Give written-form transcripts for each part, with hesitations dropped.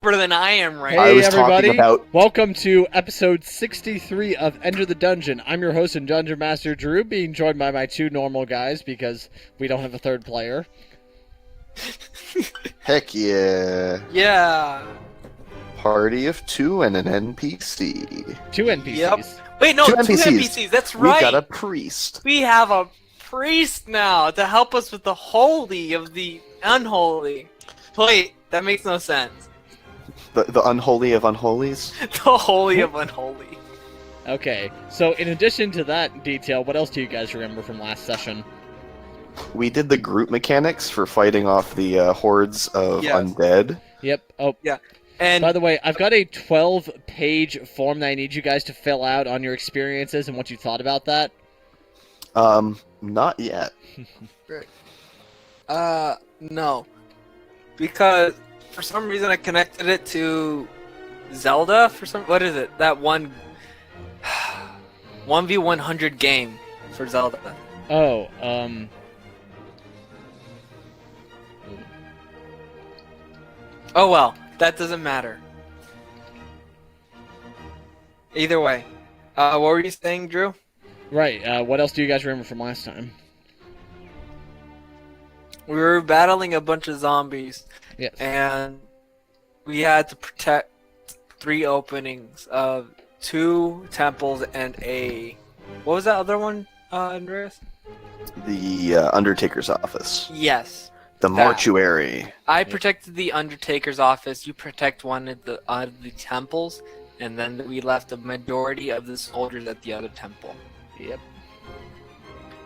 than I am right Hey now. everybody, welcome to episode 63 of Enter the Dungeon. I'm your host and Dungeon Master Drew, being joined by my two normal guys because we don't have a third player. Heck yeah. Yeah. Party of two and an NPC. Two NPCs. Yep. Wait, no, Two two NPCs. NPCs. That's right. We've got a priest. We have a priest now to help us with the holy of the unholy. Wait, that makes no sense. The unholy of unholies? The holy of unholy. Okay, so in addition to that detail, what else do you guys remember from last session? We did the group mechanics for fighting off the hordes of undead. Yep. Oh, yeah. And by the way, I've got a 12-page form that I need you guys to fill out on your experiences and what you thought about that. Not yet. No. Because for some reason I connected it to Zelda what is it? That 1v100 game for Zelda. Oh, Oh well, that doesn't matter. Either way. What were you saying, Drew? Right, what else do you guys remember from last time? We were battling a bunch of zombies. Yes. And we had to protect 3 openings of 2 temples and a... What was that other one, Andreas? The Undertaker's office. Yes. The mortuary. I protected the Undertaker's office, you protect one of the temples, and then we left the majority of the soldiers at the other temple. Yep.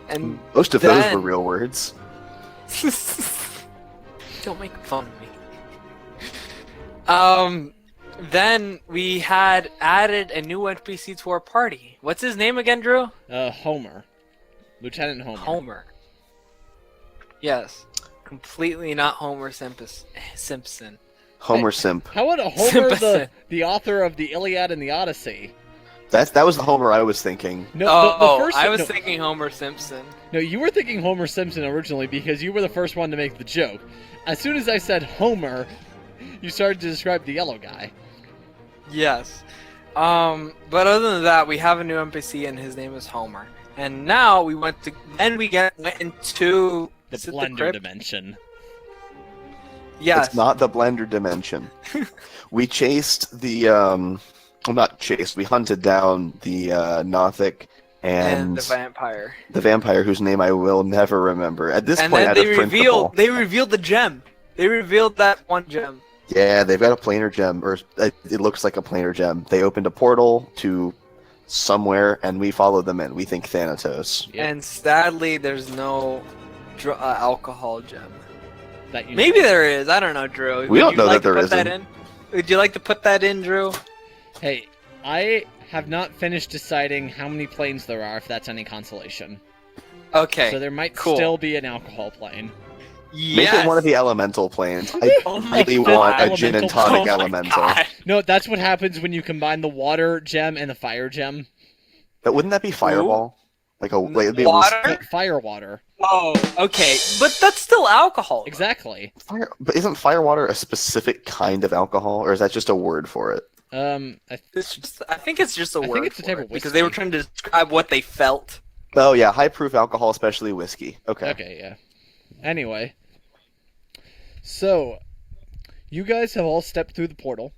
And most of those were real words. Don't make fun of me. Then we had added a new NPC to our party. What's his name again, Drew? Homer. Lieutenant Homer. Homer. Yes. Completely not Homer Simpson. Homer Simp. How about a Homer, the author of the Iliad and the Odyssey? That was the Homer I was thinking. No, I was thinking Homer Simpson. No, you were thinking Homer Simpson originally because you were the first one to make the joke. As soon as I said Homer, you started to describe the yellow guy. Yes. But other than that, we have a new NPC and his name is Homer. And now we went into the Blender dimension. Yes. It's not the Blender dimension. We chased the well, not chased. We hunted down the Nothic and the vampire. The vampire whose name I will never remember. At this point, they revealed the gem. They revealed that one gem. Yeah, they've got a planar gem, or it looks like a planar gem. They opened a portal to somewhere, and we followed them in. We think Thanatos. Yep. And sadly, there's no alcohol gem. That Maybe there is. I don't know, Drew. We don't know that there isn't. Would you like to put that in, Drew? Hey, I have not finished deciding how many planes there are, if that's any consolation. Okay. So there might still be an alcohol plane. Yes. Make it one of the elemental planes. I really want a gin and tonic elemental. God. No, that's what happens when you combine the water gem and the fire gem. But wouldn't that be fireball? Like it'd be water? Fire water. Oh, okay. But that's still alcohol. Exactly. But isn't firewater a specific kind of alcohol, or is that just a word for it? I think it's just a word. I think it's a type of whiskey. Because they were trying to describe what they felt. Oh yeah, high proof alcohol, especially whiskey. Okay. Okay, yeah. Anyway, so you guys have all stepped through the portal,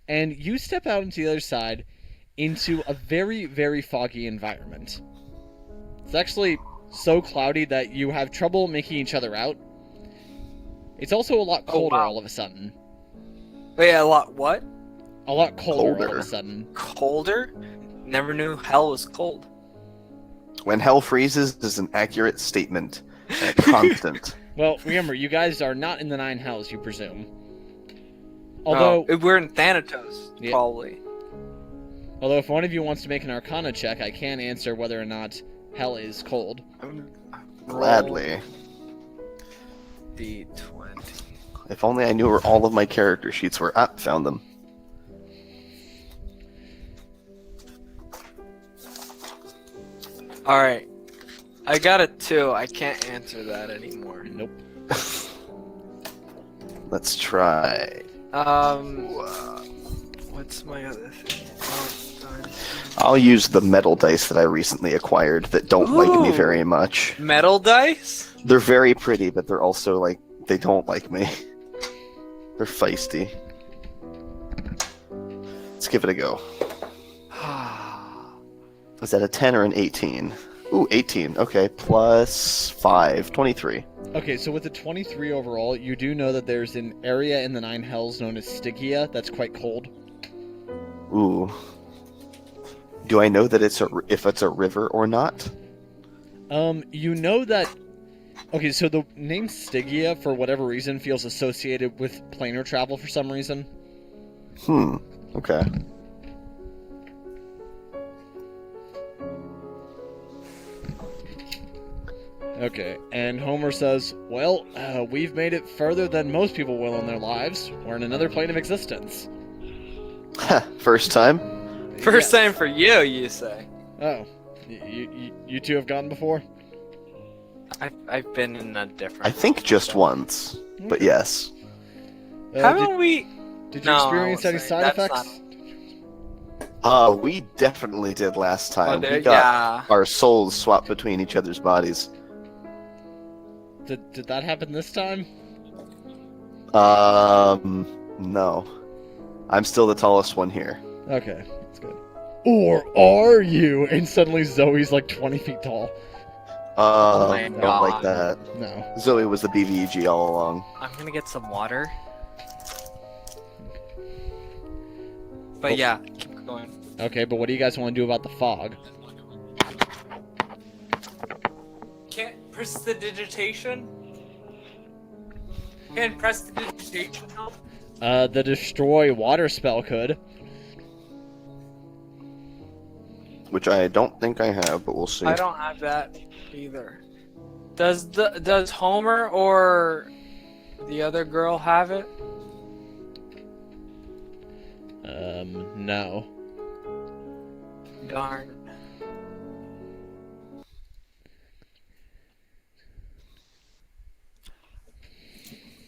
and you step out into the other side into a very, very foggy environment. It's actually so cloudy that you have trouble making each other out. It's also a lot colder all of a sudden. Wait, a lot what? A lot colder all of a sudden. Colder? Never knew hell was cold. When hell freezes is an accurate statement. Constant. Well, remember, you guys are not in the 9 hells, you presume. Although we're in Thanatos, probably. Although if one of you wants to make an Arcana check, I can answer whether or not hell is cold. Gladly. D20. If only I knew where all of my character sheets were. Ah, found them. Alright. I got a 2. I can't answer that anymore. Nope. Let's try. What's my other thing? I'll use the metal dice that I recently acquired that don't like me very much. Metal dice? They're very pretty, but they're also like they don't like me. They're feisty. Let's give it a go. Is that a 10 or an 18? Ooh, 18. Okay, plus 5. 23. Okay, so with the 23 overall, you do know that there's an area in the Nine Hells known as Stygia that's quite cold. Ooh. Do I know that if it's a river or not? You know that... Okay, so the name Stygia, for whatever reason, feels associated with planar travel for some reason. Okay. Okay, and Homer says, well, we've made it further than most people will in their lives. We're in another plane of existence. First time? First time for you, you say. Oh, you two have gone before? I've been in a different. I think just once, but yes. Haven't we? Did you No, experience I any won't say. side That's effects? We definitely did last time. Oh, We got our souls swapped between each other's bodies. Did that happen this time? No. I'm still the tallest one here. Okay, that's good. Or are you? And suddenly Zoe's like 20 feet tall. my Don't God. like that. No. Zoe was the BVEG all along. I'm gonna get some water. But yeah, keep going. Okay, but what do you guys want to do about the fog? Can't prestidigitation? Can't prestidigitation help? The destroy water spell could. Which I don't think I have, but we'll see. I don't have that either. Does Homer or the other girl have it? No. Darn.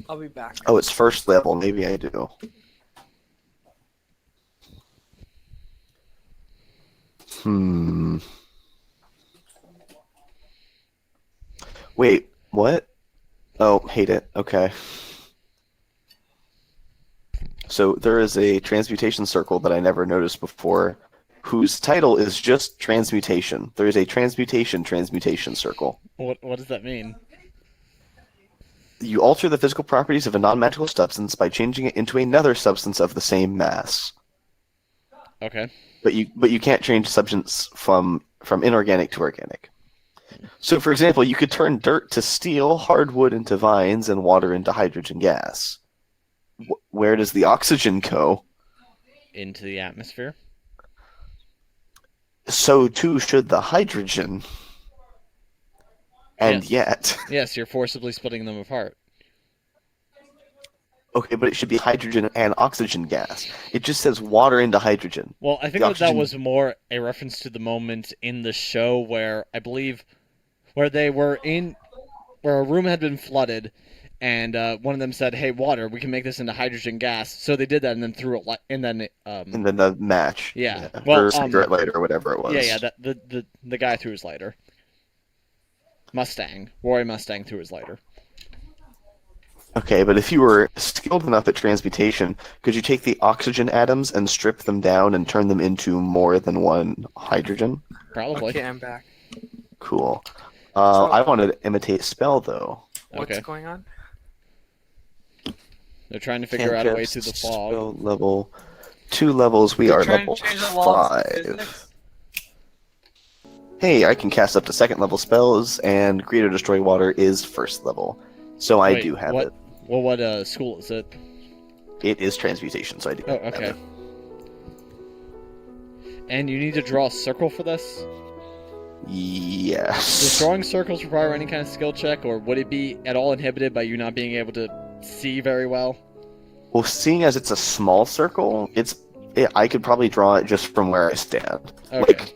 I'll be back. Oh, it's first level. Maybe I do. Wait, what? Oh, hate it. Okay. So there is a transmutation circle that I never noticed before, whose title is just transmutation. There is a transmutation circle. What does that mean? You alter the physical properties of a non-magical substance by changing it into another substance of the same mass. Okay. But you can't change substance from inorganic to organic. So, for example, you could turn dirt to steel, hardwood into vines, and water into hydrogen gas. Where does the oxygen go? Into the atmosphere. So too should the hydrogen. And Yes. yet... Yes, you're forcibly splitting them apart. Okay, but it should be hydrogen and oxygen gas. It just says water into hydrogen. Well, I think The that oxygen- was more a reference to the moment in the show where I believe where they were in where a room had been flooded, and one of them said, "Hey, water, we can make this into hydrogen gas." So they did that, and then threw it, and then And then the match. Yeah. Or cigarette lighter, or whatever it was. yeah, that the guy threw his lighter. Roy Mustang threw his lighter. Okay, but if you were skilled enough at transmutation, could you take the oxygen atoms and strip them down and turn them into more than one hydrogen? Probably. Okay, I'm back. Cool. I wanted to imitate spell, though. What's Okay. going on? They're trying to figure out a way through the fog. Spell level 2 levels. We are Trying level to change the laws of 5. physics? Hey, I can cast up to second level spells, and Greet or Destroy Water is first level. So I Wait, do have what? it. Well, what school is it? It is transmutation, so I do Oh, have okay. it. And you need to draw a circle for this? Does Yes. drawing circles require any kind of skill check, or would it be at all inhibited by you not being able to see very well? Well, seeing as it's a small circle, I could probably draw it just from where I stand. Okay. Like,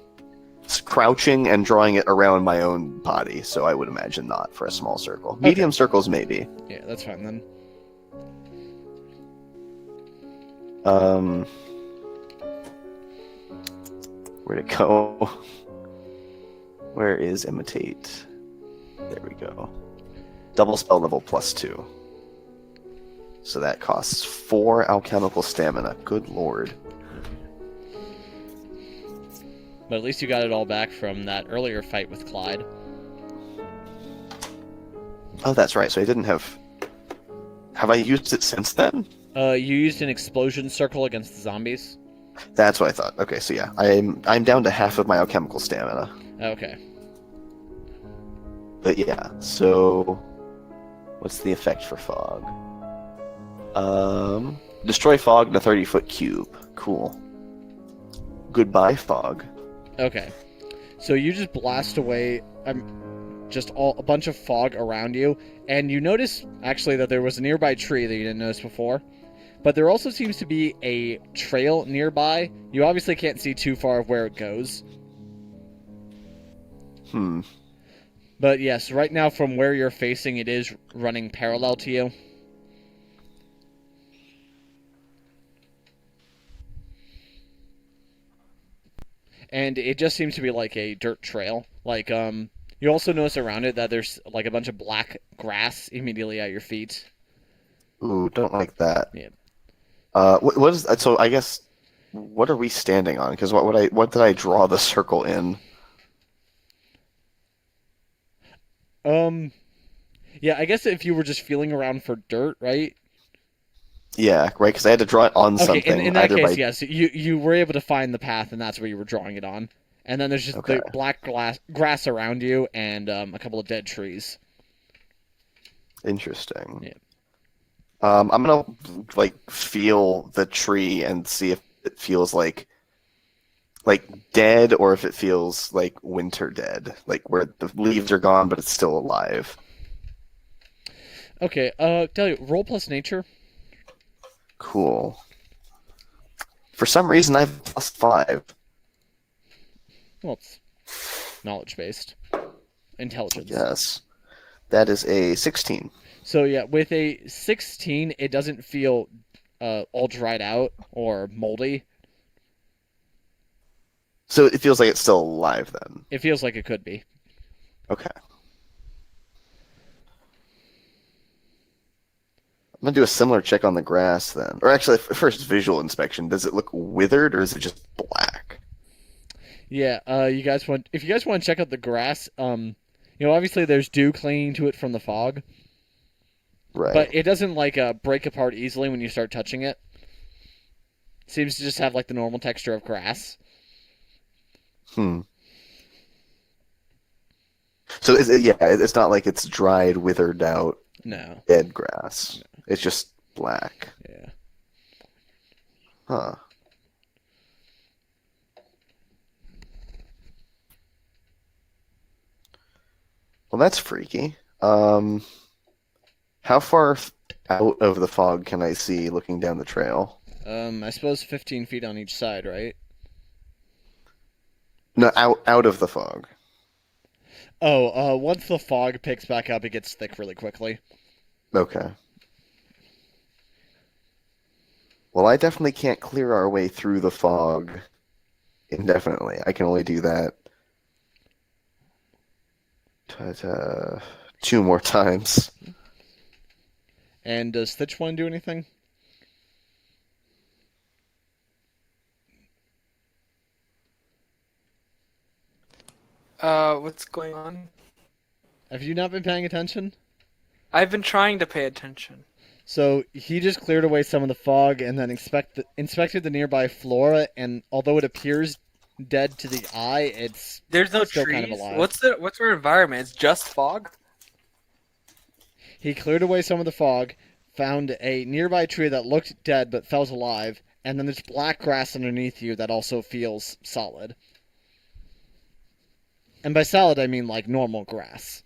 crouching and drawing it around my own body, so I would imagine not for a small circle. Medium circles, maybe. Yeah, that's fine then. Um, where'd it go? Where is imitate? There we go. Double spell level +2. So that costs 4 alchemical stamina. Good lord. But at least you got it all back from that earlier fight with Clyde. Oh, that's right. So I didn't have. Have I used it since then? You used an explosion circle against the zombies. That's what I thought. Okay, so yeah, I'm down to half of my alchemical stamina. Okay. But yeah, so what's the effect for fog? Destroy fog in a 30-foot cube. Cool. Goodbye, fog. Okay. So you just blast away just a bunch of fog around you, and you notice actually that there was a nearby tree that you didn't notice before. But there also seems to be a trail nearby. You obviously can't see too far of where it goes. But yes, right now from where you're facing, it is running parallel to you. And it just seems to be like a dirt trail. Like, you also notice around it that there's like a bunch of black grass immediately at your feet. Ooh, don't like that. Yeah. What is so? I guess what are we standing on? Because what did I draw the circle in? Yeah, I guess if you were just feeling around for dirt, right? Yeah, right. Because I had to draw it on Okay, something. in that either case, by... yes, you were able to find the path, and that's where you were drawing it on. And then there's just Okay. the black grass around you, and a couple of dead trees. Interesting. Yeah. I'm gonna like feel the tree and see if it feels like dead or if it feels like winter dead, like where the leaves are gone but it's still alive. Okay, tell you, roll plus nature. Cool. For some reason, I've +5. Well, it's knowledge based. Intelligence. Yes, that is a 16. So yeah, with a 16, it doesn't feel all dried out or moldy. So it feels like it's still alive then. It feels like it could be. Okay. I'm gonna do a similar check on the grass then. Or actually, first visual inspection. Does it look withered or is it just black? Yeah, if you guys want to check out the grass, obviously there's dew clinging to it from the fog, Right. but it doesn't like break apart easily when you start touching it. It seems to just have like the normal texture of grass. So yeah, it's not like it's dried, withered out, No. dead grass. No. It's just black. Yeah. Huh. Well, that's freaky. How far out of the fog can I see looking down the trail? I suppose 15 feet on each side, right? No, out of the fog. Oh, once the fog picks back up, it gets thick really quickly. Okay. Well, I definitely can't clear our way through the fog indefinitely. I can only do that 2 more times. And does Stitch want to do anything? What's going on? Have you not been paying attention? I've been trying to pay attention. So he just cleared away some of the fog and then inspected the nearby flora, and although it appears dead to the eye, it's There's no still trees. kind of alive. What's our environment? It's just fog. He cleared away some of the fog, found a nearby tree that looked dead but felt alive, and then there's black grass underneath you that also feels solid. And by solid, I mean like normal grass.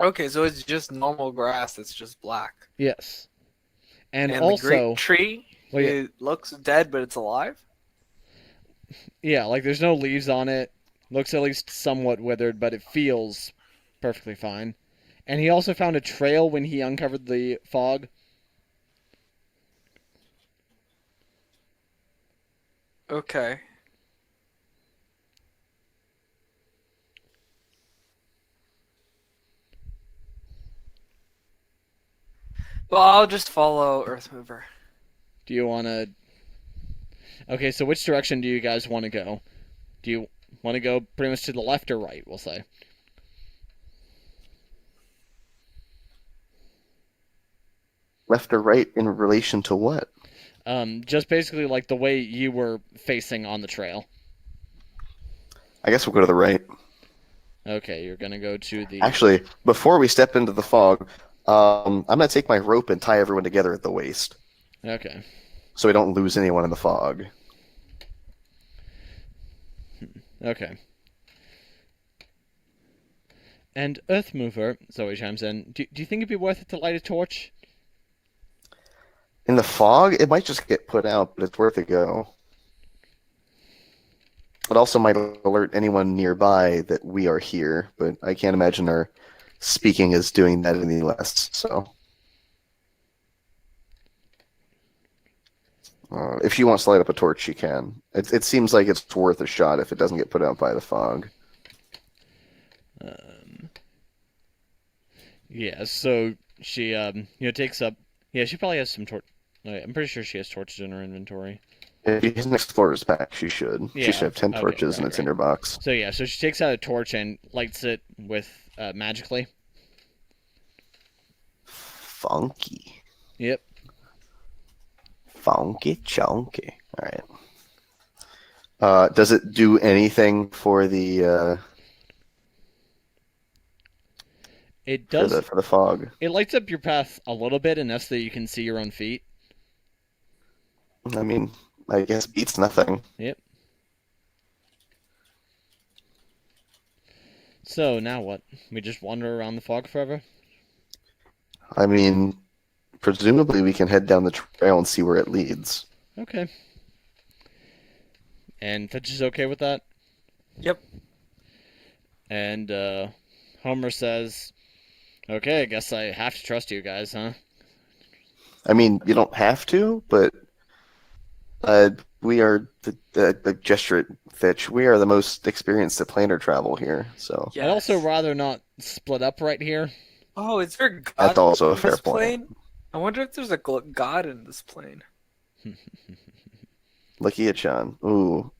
Okay, so it's just normal grass that's just black. Yes. And the also, great tree, well, yeah. it looks dead, but it's alive? Yeah, like there's no leaves on it. Looks at least somewhat withered, but it feels perfectly fine. And he also found a trail when he uncovered the fog. Okay. Well, I'll just follow Earthmover. Do you want to... Okay, so which direction do you guys want to go? Do you want to go pretty much to the left or right, we'll say? Left or right in relation to what? Just basically like the way you were facing on the trail. I guess we'll go to the right. Okay, you're gonna go to the... Actually, before we step into the fog, I'm gonna take my rope and tie everyone together at the waist, Okay. so we don't lose anyone in the fog. Okay. And Earthmover, Zoe chimes in, do you think it'd be worth it to light a torch? In the fog, it might just get put out, but it's worth a go. It also might alert anyone nearby that we are here, but I can't imagine our speaking is doing that any less, so... if she wants to light up a torch, she can. It seems like it's worth a shot if it doesn't get put out by the fog. Yeah, so she, takes up... Yeah, she probably has some torch... I'm pretty sure she has torches in her inventory. If she has an explorer's pack, she should. Yeah, She should have 10 okay, torches and right, it's in her box. So yeah, so she takes out a torch and lights it with, magically. Funky. Yep. Funky chunky. Alright. Does it do anything for the It does... for the fog? It lights up your path a little bit enough so that you can see your own feet. I mean, I guess beats nothing. Yep. So, now what? We just wander around the fog forever? I mean, presumably we can head down the trail and see where it leads. Okay. And Fitch is okay with that? Yep. And, Homer says, okay, I guess I have to trust you guys, huh? I mean, you don't have to, but we are the gesture at Fitch. We are the most experienced at planar travel here, so Yes. I'd also rather not split up right here. Oh, is there a god that's also a in fair this point. plane? I wonder if there's a god in this plane. Lucky at John. Ooh.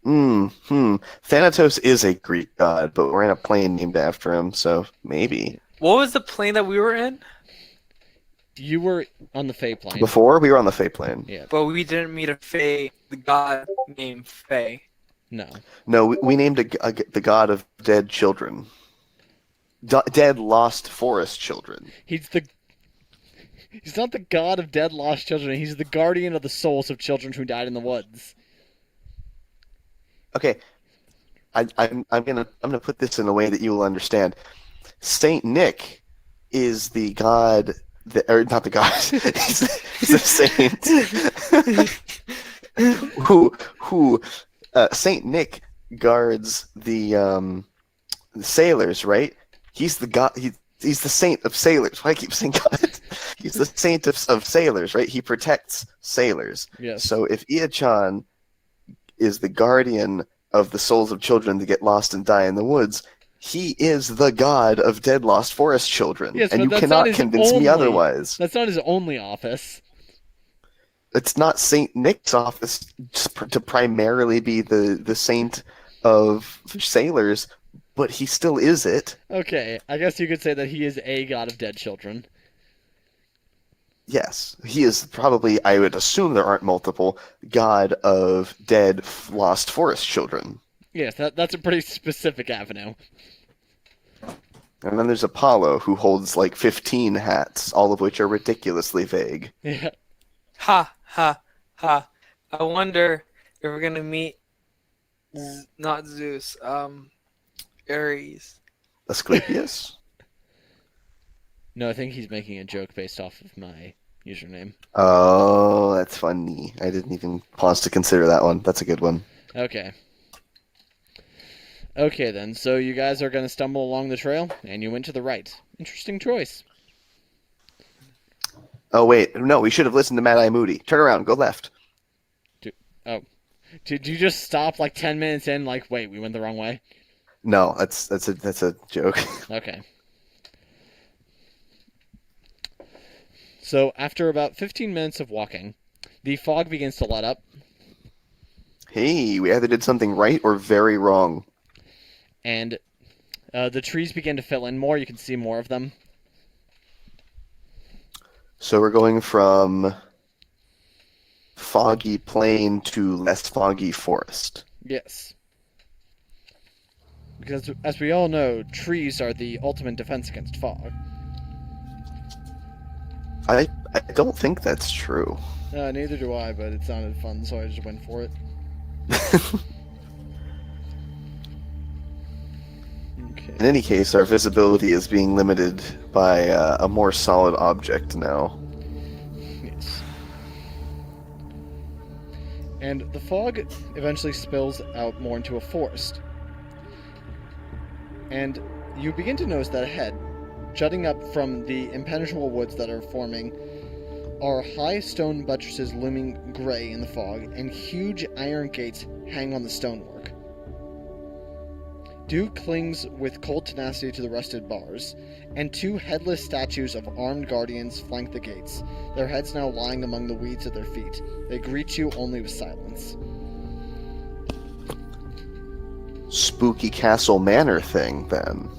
Thanatos is a Greek god, but we're in a plane named after him, so maybe. What was the plane that we were in? You were on the Fae plane. Before, we were on the Fae plane. Yeah. But we didn't meet a Fae, the god named Fae. No. No, we named the god of dead children. Dead lost forest children. He's not the god of dead lost children. He's the guardian of the souls of children who died in the woods. Okay, I'm gonna put this in a way that you will understand. Saint Nick is the god, or not the god. he's the saint who Saint Nick guards the sailors, right? He's the god. He's the saint of sailors. Why I keep saying God? He's the saint of sailors, right? He protects sailors. Yes. So if Ia-chan is the guardian of the souls of children that get lost and die in the woods, he is the god of dead lost forest children. Yes, and but you that's cannot not his convince me only- otherwise. That's not his only office. It's not Saint Nick's office to primarily be the saint of sailors, but he still is it. Okay, I guess you could say that he is a god of dead children. Yes, he is probably, I would assume there aren't multiple, god of dead lost forest children. Yes, that's a pretty specific avenue. And then there's Apollo, who holds like 15 hats, all of which are ridiculously vague. Yeah. Ha ha ha! I wonder if we're gonna meet not Zeus, Ares. Asclepius? No, I think he's making a joke based off of my username. Oh, that's funny. I didn't even pause to consider that one. That's a good one. Okay. Okay, then. So you guys are going to stumble along the trail, and you went to the right. Interesting choice. Oh wait, no, we should have listened to Mad Eye Moody. Turn around, go left. Oh, did you just stop like 10 minutes in? Like, wait, we went the wrong way. No, that's a joke. Okay. So after about 15 minutes of walking, the fog begins to let up, Hey, we either did something right or very wrong. and the trees begin to fill in more. You can see more of them. So we're going from foggy plain to less foggy forest. Yes. Because, as we all know, trees are the ultimate defense against fog. I don't think that's true. Neither do I, but it sounded fun, so I just went for it. Okay. In any case, our visibility is being limited by a more solid object now. Yes. And the fog eventually spills out more into a forest. And you begin to notice that ahead, jutting up from the impenetrable woods that are forming, are high stone buttresses looming gray in the fog, and huge iron gates hang on the stonework. Dew clings with cold tenacity to the rusted bars, and two headless statues of armed guardians flank the gates, their heads now lying among the weeds at their feet. They greet you only with silence. Spooky castle manor thing, then.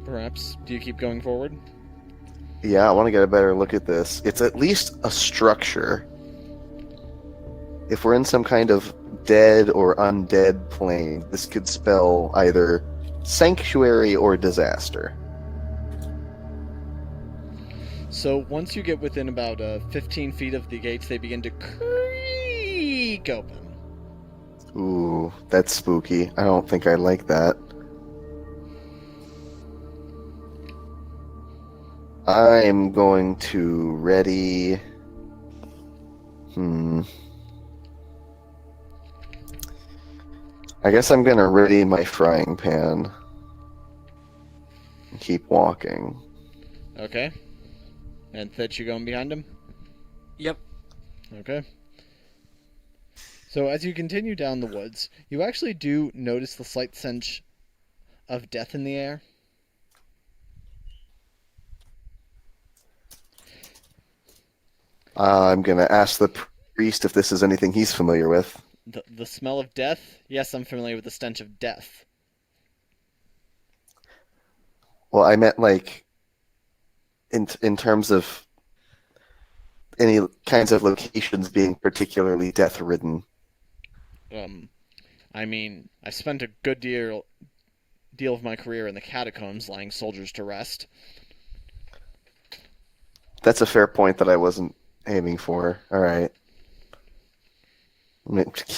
Perhaps. Do you keep going forward? Yeah, I want to get a better look at this. It's at least a structure. If we're in some kind of dead or undead plane, this could spell either sanctuary or disaster. So once you get within about 15 feet of the gates, they begin to creak open. Ooh, that's spooky. I don't think I like that. I'm going to ready... I guess I'm going to ready my frying pan. And keep walking. Okay. And Fitch, you going behind him? Yep. Okay. So as you continue down the woods, you actually do notice the slight stench of death in the air. I'm going to ask the priest if this is anything he's familiar with. The smell of death? Yes, I'm familiar with the stench of death. Well, I meant like in terms of any kinds of locations being particularly death-ridden. I mean, I spent a good deal of my career in the catacombs laying soldiers to rest. That's a fair point that I wasn't aiming for. All right.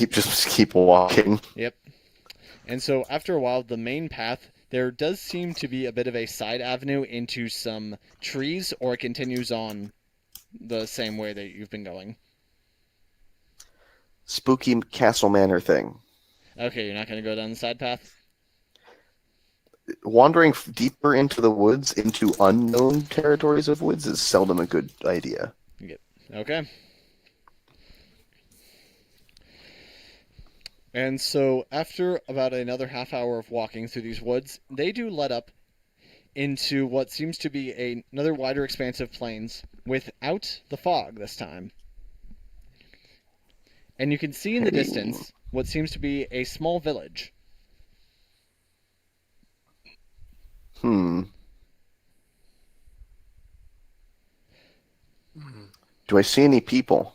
Just keep walking. Yep. And so after a while, the main path, there does seem to be a bit of a side avenue into some trees, or it continues on the same way that you've been going. Spooky castle manor thing. Okay, you're not going to go down the side path? Wandering deeper into the woods, into unknown territories of woods, is seldom a good idea. Yep. Okay. And so after about another half hour of walking through these woods, they do let up into what seems to be another wider expanse of plains without the fog this time. And you can see in the distance what seems to be a small village. Do I see any people?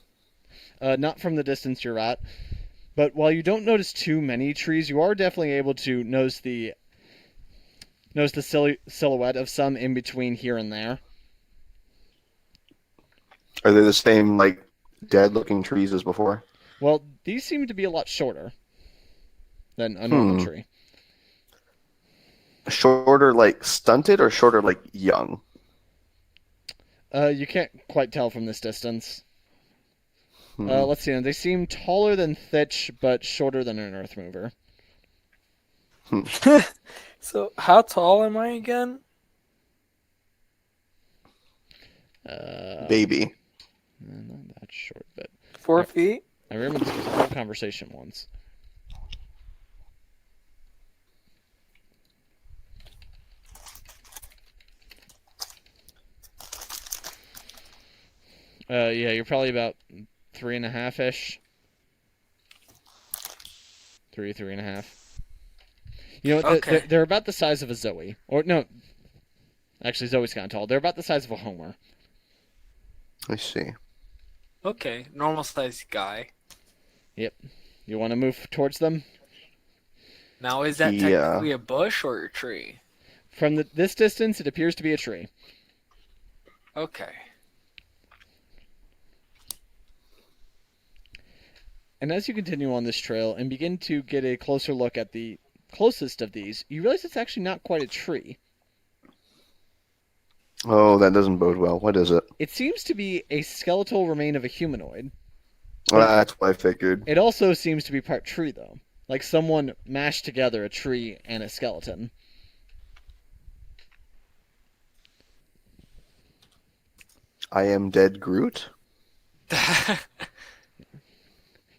Not from the distance you're at, but while you don't notice too many trees, you are definitely able to notice the silhouette of some in between here and there. Are they the same, like, dead-looking trees as before? Well, these seem to be a lot shorter than a normal tree. Shorter, like, stunted, or shorter, like, young? You can't quite tell from this distance. Let's see. They seem taller than Thitch, but shorter than an Earth Mover. So, how tall am I again? Baby. Not that short, but 4 feet? I remember this was a whole conversation once. Yeah, you're probably about 3.5-ish. 3.5. You know, Okay. they're about the size of a Zoe. Or, no. Actually, Zoe's kind of tall. They're about the size of a Homer. I see. Okay, normal sized guy. Yep. You want to move towards them? Now, is that Yeah. technically a bush or a tree? From this distance, it appears to be a tree. Okay. And as you continue on this trail and begin to get a closer look at the closest of these, you realize it's actually not quite a tree. Oh, that doesn't bode well. What is it? It seems to be a skeletal remain of a humanoid. That's what I figured. It also seems to be part tree, though. Like someone mashed together a tree and a skeleton. I am dead Groot?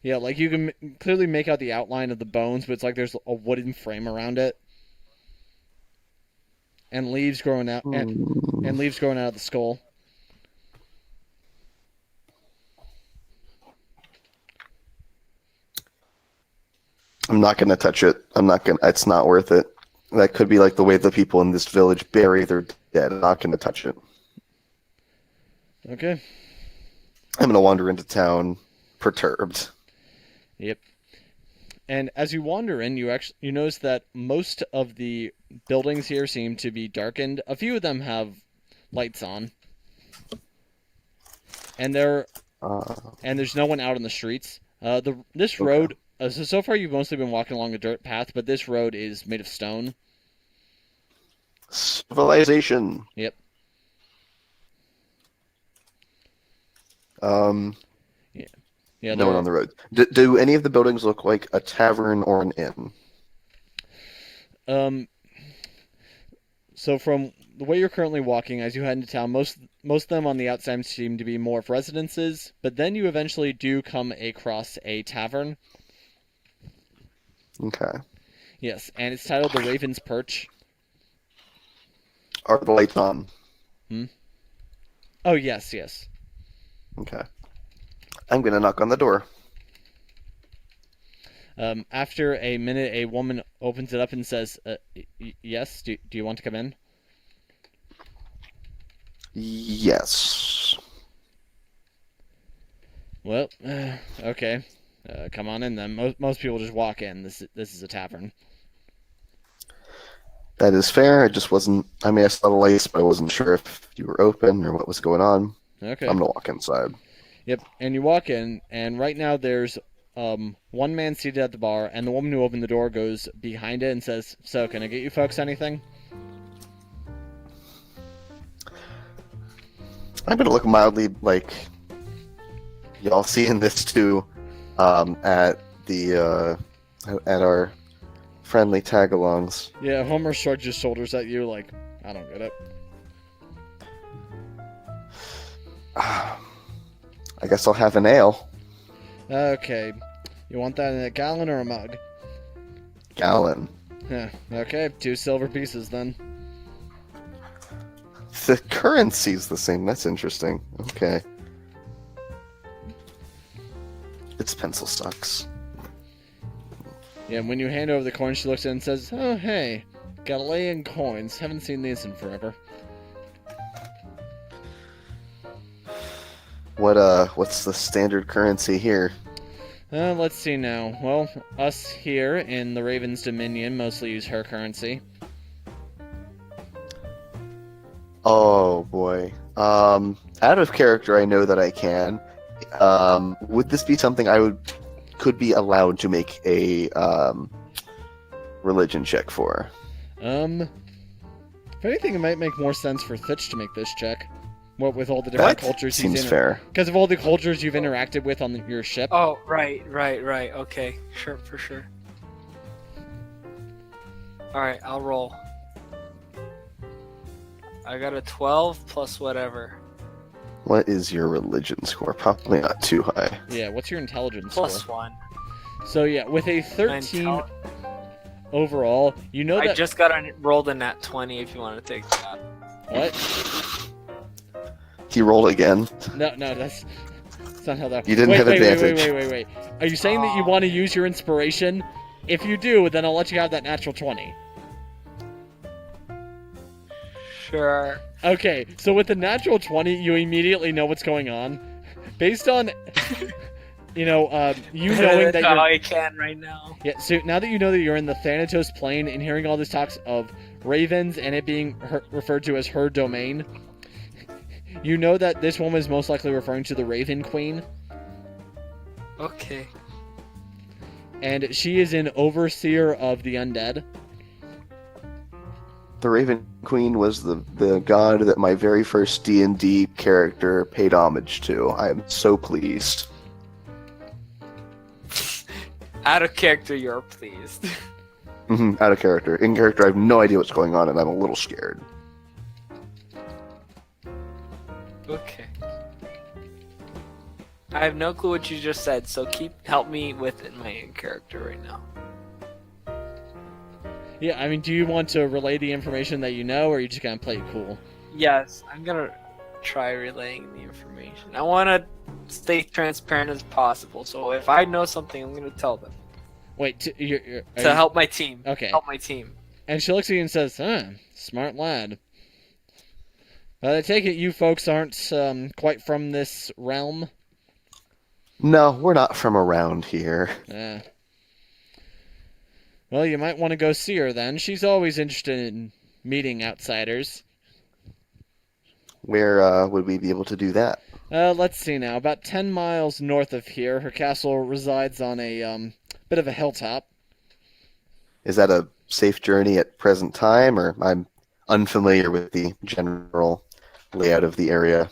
Yeah, like you can clearly make out the outline of the bones, but it's like there's a wooden frame around it. And leaves growing out and leaves growing out of the skull. I'm not going to touch it. It's not worth it. That could be like the way the people in this village bury their dead. I'm not going to touch it. Okay. I'm going to wander into town perturbed. Yep. And as you wander in, you notice that most of the buildings here seem to be darkened. A few of them have lights on. And there's no one out on the streets. This road, so far you've mostly been walking along a dirt path, but this road is made of stone. Civilization. Yep. Yeah, no one on the road. Do any of the buildings look like a tavern or an inn? So from the way you're currently walking, as you head into town, most of them on the outside seem to be more of residences, but then you eventually do come across a tavern. Okay. Yes, and it's titled the Raven's Perch. Are the lights on? Oh, yes. Okay. I'm going to knock on the door. After a minute, a woman opens it up and says, yes, do you want to come in? Yes. Well, okay. Come on in then. Most people just walk in. This is a tavern. That is fair. I just wasn't... I mean, I saw the lights, but I wasn't sure if you were open or what was going on. Okay. I'm going to walk inside. Yep, and you walk in, and right now there's one man seated at the bar, and the woman who opened the door goes behind it and says, "So, can I get you folks anything?" I'm going to look mildly like y'all seeing this too at our friendly tag-alongs. Yeah, Homer shrugs his shoulders at you like, I don't get it. I guess I'll have an ale. Okay. You want that in a gallon or a mug? Gallon. Okay, 2 silver pieces then. The currency's the same. That's interesting. Okay. It's pencil stocks. Yeah, and when you hand over the coin, she looks at it and says, "Oh, hey, Galilean coins. Haven't seen these in forever." What's the standard currency here? Let's see now. Well, us here in the Raven's Dominion mostly use her currency. Oh boy. Out of character, I know that I can. Would this be something could be allowed to make a religion check for? If anything, it might make more sense for Thitch to make this check. What with all the different That cultures seems fair. because of all the cultures you've interacted with on your ship. Oh, right. Okay, sure, for sure. Alright, I'll roll. I got a 12 plus whatever. What is your religion score? Probably not too high. Yeah, what's your intelligence Plus score? 1. So yeah, with a 13 Intel- overall, you know I that just rolled a nat 20 if you want to take that. what? He rolled again. No, that's not how that. You didn't wait, have wait, advantage. Wait. Are you saying that you want to use your inspiration? If you do, then I'll let you have that natural 20. Sure. Okay, so with the natural 20, you immediately know what's going on. Based on, you knowing that you're... I can right now. Yeah, so now that you know that you're in the Thanatos plane and hearing all this talks of ravens and it being referred to as her domain, you know that this woman is most likely referring to the Raven Queen. Okay. And she is an overseer of the undead. The Raven Queen was the god that my very first D&D character paid homage to. I am so pleased. Out of character, you're pleased. Out of character. In character, I have no idea what's going on, and I'm a little scared. Okay. I have no clue what you just said, so help me with my in character right now. Yeah, I mean, do you want to relay the information that you know, or are you just gonna play it cool? Yes, I'm gonna try relaying the information. I want to stay transparent as possible, so if I know something, I'm gonna tell them. Wait, To help my team. Okay. Help my team. And she looks at you and says, smart lad. I take it you folks aren't quite from this realm? No, we're not from around here. Yeah. Well, you might want to go see her then. She's always interested in meeting outsiders. Where would we be able to do that? Let's see now. About 10 miles north of here, her castle resides on a bit of a hilltop. Is that a safe journey at present time, or I'm unfamiliar with the general layout of the area?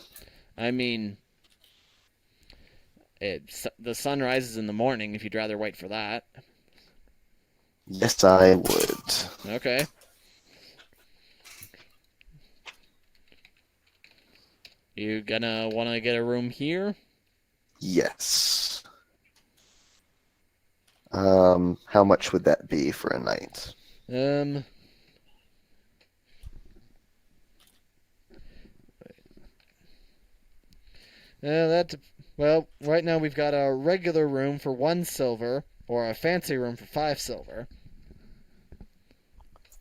I mean, the sun rises in the morning if you'd rather wait for that. Yes, I would. Okay. You gonna want to get a room here? Yes. How much would that be for a night? Well, right now we've got a regular room for 1 silver, or a fancy room for 5 silver.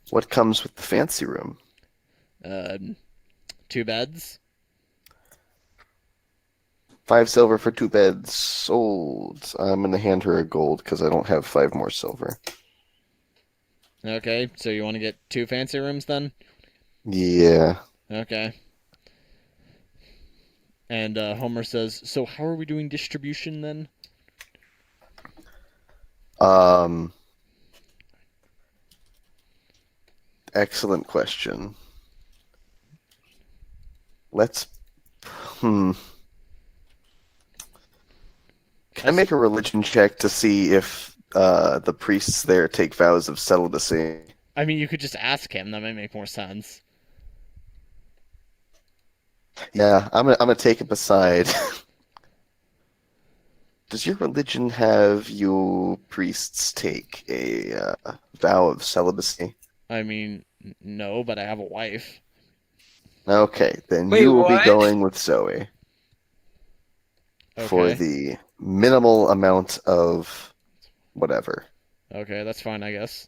What comes with the fancy room? 2 beds. 5 silver for 2 beds. Sold. I'm gonna hand her a gold because I don't have 5 more silver. Okay, so you want to get 2 fancy rooms then? Yeah. Okay. And Homer says, so how are we doing distribution then? Excellent question. Let's... Can I make a religion check to see if the priests there take vows of celibacy? I mean, you could just ask him. That might make more sense. Yeah, I'm gonna take him aside. Does your religion have you priests take a vow of celibacy? I mean, no, but I have a wife. Okay, then Wait, you will be what? going with Zoe for Okay. the minimal amount of whatever. Okay, that's fine, I guess.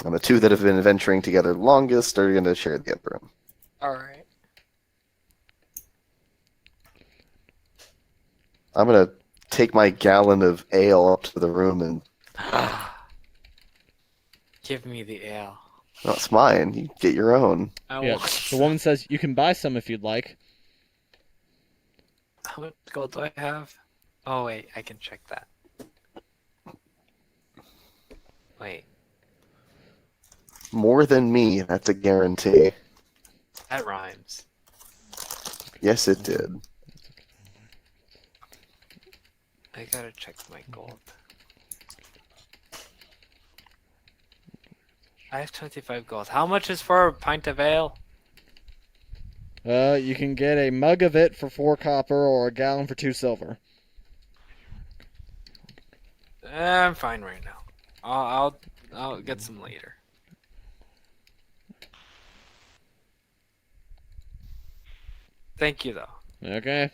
And the two that have been adventuring together longest are going to share the upper room. Alright. I'm going to take my gallon of ale up to the room and... Give me the ale. No, it's mine. You get your own. I Yeah, want the woman says, you can buy some if you'd like. How much gold do I have? Oh wait, I can check that. Wait, More than me, that's a guarantee. that wrong. times. Yes, it did. I gotta check my gold. I have 25 gold. How much is for a pint of ale? You can get a mug of it for 4 copper or a gallon for 2 silver. I'm fine right now. I'll get some later. Thank you though. Okay.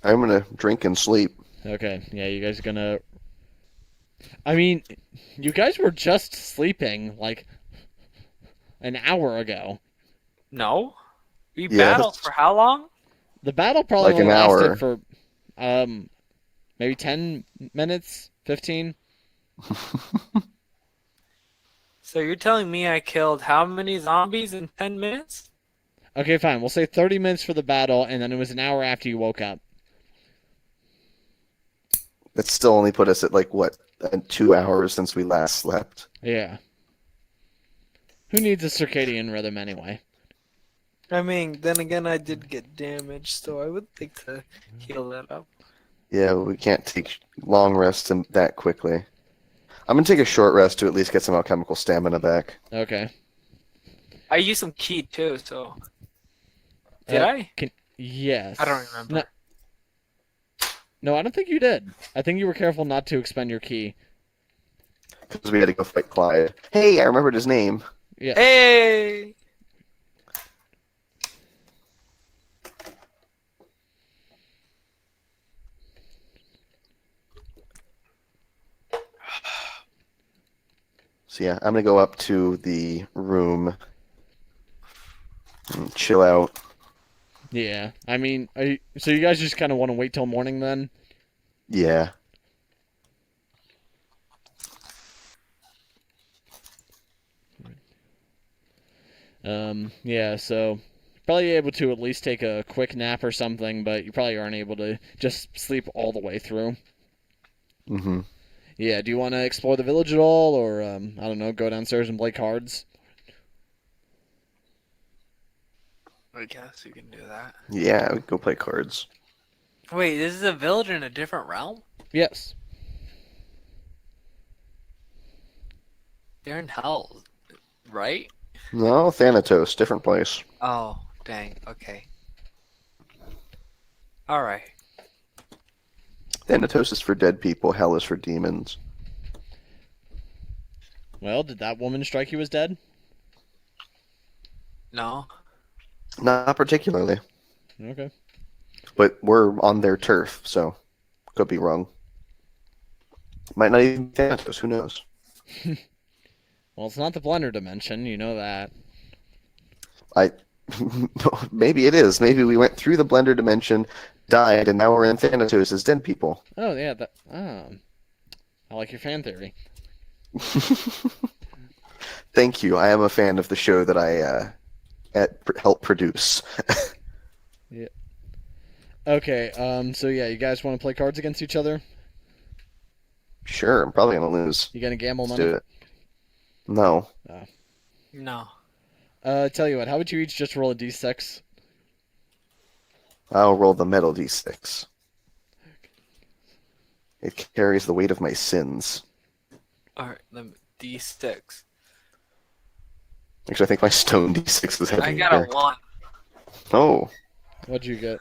I'm gonna drink and sleep. Okay. Yeah, you guys are gonna. I mean, you guys were just sleeping like an hour ago. No? We Yeah, battled for how long? The battle probably Like only an lasted hour. for maybe 10 minutes, 15. So you're telling me I killed how many zombies in 10 minutes? Okay, fine. We'll say 30 minutes for the battle, and then it was an hour after you woke up. That still only put us at like what, 2 hours since we last slept. Yeah. Who needs a circadian rhythm anyway? I mean, then again, I did get damaged, so I would like to heal that up. Yeah, we can't take long rests that quickly. I'm gonna take a short rest to at least get some alchemical stamina back. Okay. I used some key too, so. Did I? Yes. I don't remember. No, I don't think you did. I think you were careful not to expend your key. Because we had to go fight Clyde. Hey, I remembered his name. Yeah. Hey! So yeah, I'm gonna go up to the room and chill out. Yeah. I mean, so you guys just kind of want to wait till morning then? Yeah. Yeah, so probably able to at least take a quick nap or something, but you probably aren't able to just sleep all the way through. Mm-hmm. Yeah, do you want to explore the village at all, or, I don't know, go downstairs and play cards? I guess you can do that. Yeah, we can go play cards. Wait, this is a village in a different realm? Yes. They're in hell, right? No, Thanatos, different place. Oh, dang. Okay. Alright. Thanatos is for dead people, hell is for demons. Well, did that woman strike you as dead? No. Not particularly. Okay. But we're on their turf, so could be wrong. Might not even be Thanatos, who knows? Well, it's not the blender dimension, you know that. Maybe it is. Maybe we went through the blender dimension, died, and now we're in Thanatos as dead people. Oh, yeah, I like your fan theory. Thank you. I am a fan of the show that I help produce. Yeah. Okay, so yeah, you guys want to play cards against each other? Sure, I'm probably gonna lose. You gonna gamble Let's money? do it. No. No. Tell you what, how would you each just roll a d6? I'll roll the metal d6. It carries the weight of my sins. Alright, let me. D6. Actually, I think my stone d6 is heavier. I got a 1. Oh, What'd you get?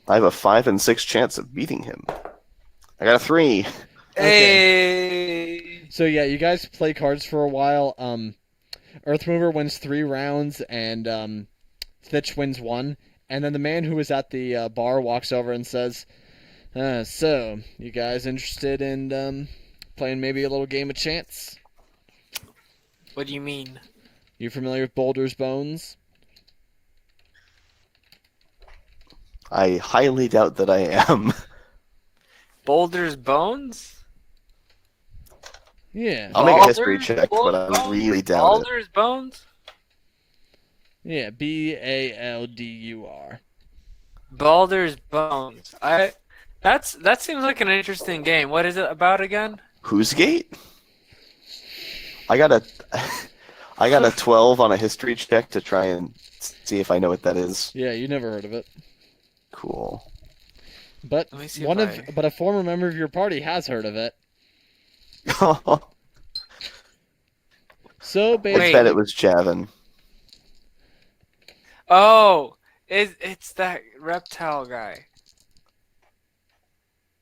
I have a 5 and 6 chance of beating him. I got a 3. Hey! So yeah, you guys play cards for a while. Earthmover wins 3 rounds, and Stitch wins 1. And then the man who was at the bar walks over and says, "So, you guys interested in playing maybe a little game of chance? What do you mean? You familiar with Boulder's Bones?" I highly doubt that I am. Boulder's Bones? Yeah. I'll make a history Baldur's check, but I Bones? really doubt it. Baldur's Bones? Yeah, Baldur. Baldur's Bones. That seems like an interesting game. What is it about again? Whose gate? I got a I got a 12 on a history check to try and see if I know what that is. Yeah, you never heard of it. Cool. But Let me see if I... but a former member of your party has heard of it. I So Wait. bet basically, it was Javin. Oh, it's that reptile guy.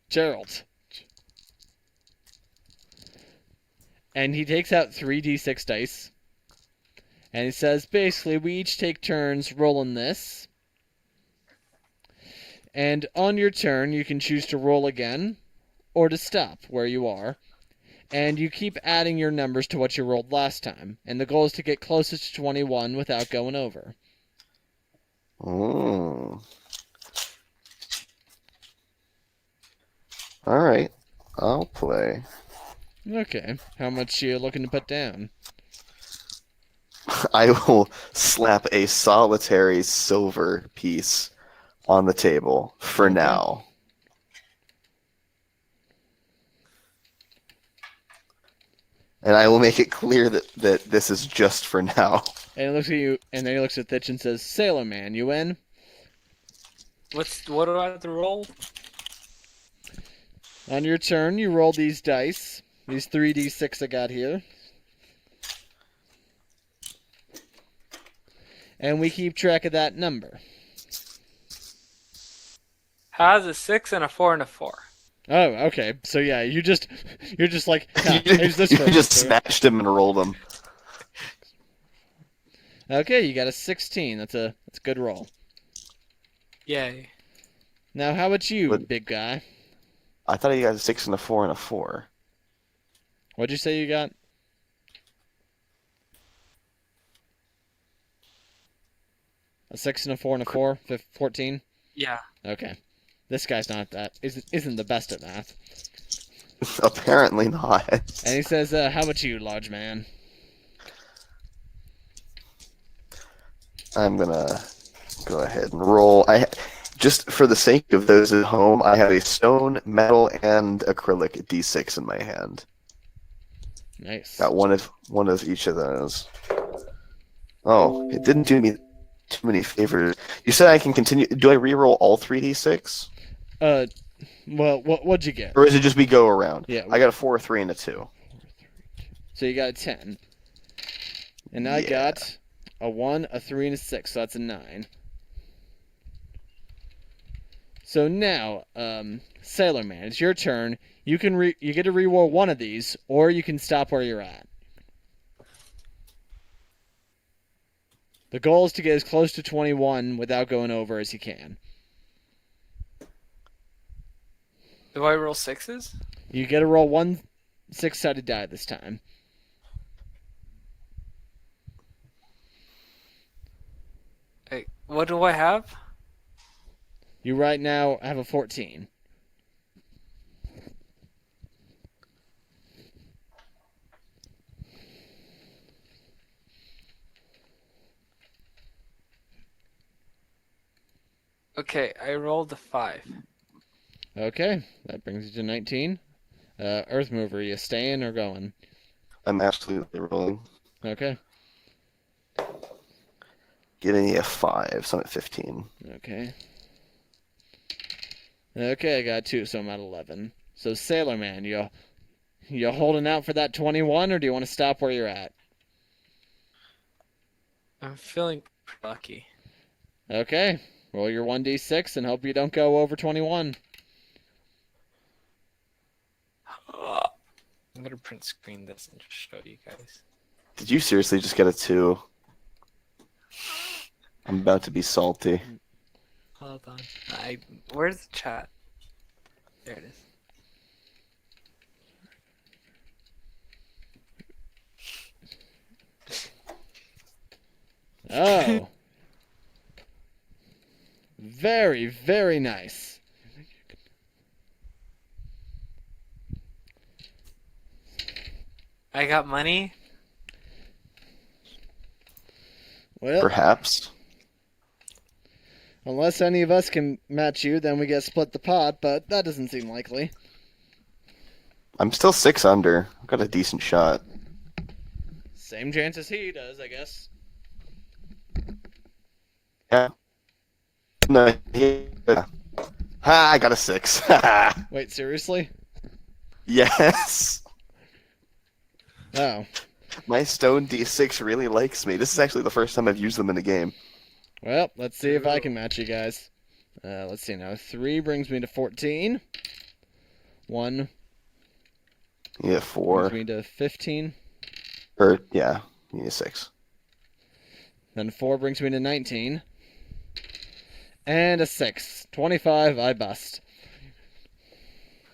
Gerald. And he takes out 3d6 dice. And he says, basically, we each take turns rolling this. And on your turn, you can choose to roll again, or to stop where you are. And you keep adding your numbers to what you rolled last time. And the goal is to get closest to 21 without going over. Mm. All right, I'll play. Okay, how much are you looking to put down? I will slap a solitary silver piece on the table for Okay. now. And I will make it clear that this is just for now. And he looks at you, and then he looks at Thitch and says, Sailor Man, you in? What do I have to roll? On your turn, you roll these dice. These 3d6 I got here. And we keep track of that number. Has a 6 and a 4 and a 4. Oh, okay. So yeah, you're just like, You here's this for just you. snatched him and rolled him. Okay, you got a 16. That's a good roll. Yay. Now, how about you, What- big guy? I thought he got a 6 and a 4 and a 4. What'd you say you got? A 6 and a 4 and a 4? 14? Yeah. Okay. This guy's isn't the best at math. Apparently not. And he says, how about you, large man? I'm gonna go ahead and roll. Just for the sake of those at home, I have a stone, metal, and acrylic D6 in my hand. Nice. Got one of each of those. Oh, it didn't do me too many favors. You said I can continue. Do I re-roll all 3d6? Well, what'd you get? Or is it just we go around? Yeah. I got a 4, a 3, and a 2. So you got a 10. And I Yeah. got a 1, a 3, and a 6, so that's a 9. So now, Sailor Man, it's your turn. You get to re-roll one of these, or you can stop where you're at. The goal is to get as close to 21 without going over as you can. Do I roll 6s? You get to roll one 6-sided die this time. Hey, what do I have? You right now have a 14. Okay, I rolled a 5. Okay, that brings you to 19. Earth Mover, you staying or going? I'm absolutely rolling. Okay. Getting a 5, so I'm at 15. Okay. Okay, I got 2, so I'm at 11. So Sailor Man, you holding out for that 21, or do you want to stop where you're at? I'm feeling lucky. Okay. Roll your 1d6 and hope you don't go over 21. I'm gonna print screen this and just show you guys. Did you seriously just get a 2? I'm about to be salty. Hold on. Where's the chat? There it is. Oh. Very, very nice. I got money. Well, Perhaps. Unless any of us can match you, then we get split the pot, but that doesn't seem likely. I'm still 6 under. I've got a decent shot. Same chance as he does, I guess. Yeah. No, yeah. Ha, I got a 6. Wait, seriously? Yes. Oh. My stone D6 really likes me. This is actually the first time I've used them in a game. Well, let's see if I can match you guys. Let's see now. 3 brings me to 14. 1 Yeah, 4. brings me to 15. Or, yeah, you need a 6. Then 4 brings me to 19. And a 6. 25, I bust.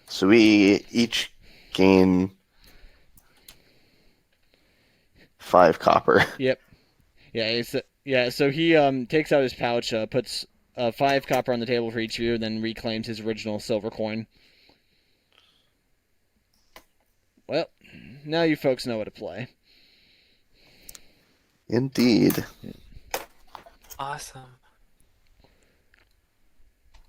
So we each gain 5 copper. Yep. Yeah, so he takes out his pouch, puts 5 copper on the table for each of you, then reclaims his original silver coin. Well, now you folks know what to play. Indeed. Awesome.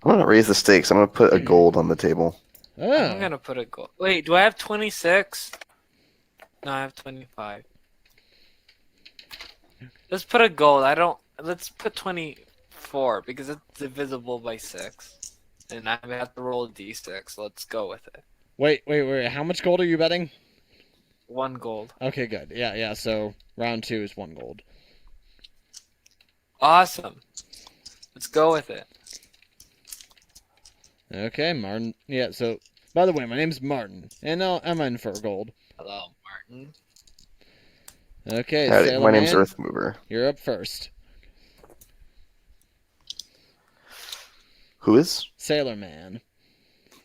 I'm going to raise the stakes. I'm going to put a gold on the table. Oh. I'm gonna put a goal. Wait, do I have 26? No, I have 25. Let's put a gold. Let's put 24 because it's divisible by 6. And I have to roll a d6. Let's go with it. Wait. How much gold are you betting? 1 gold. Okay, good. Yeah, so round 2 is 1 gold. Awesome. Let's go with it. Okay, Martin. Yeah, so, by the way, my name's Martin, and I'm in for gold. Hello, Martin. Okay, Howdy, Sailor my name's Man, Earthmover. you're up first. Who is? Sailor Man.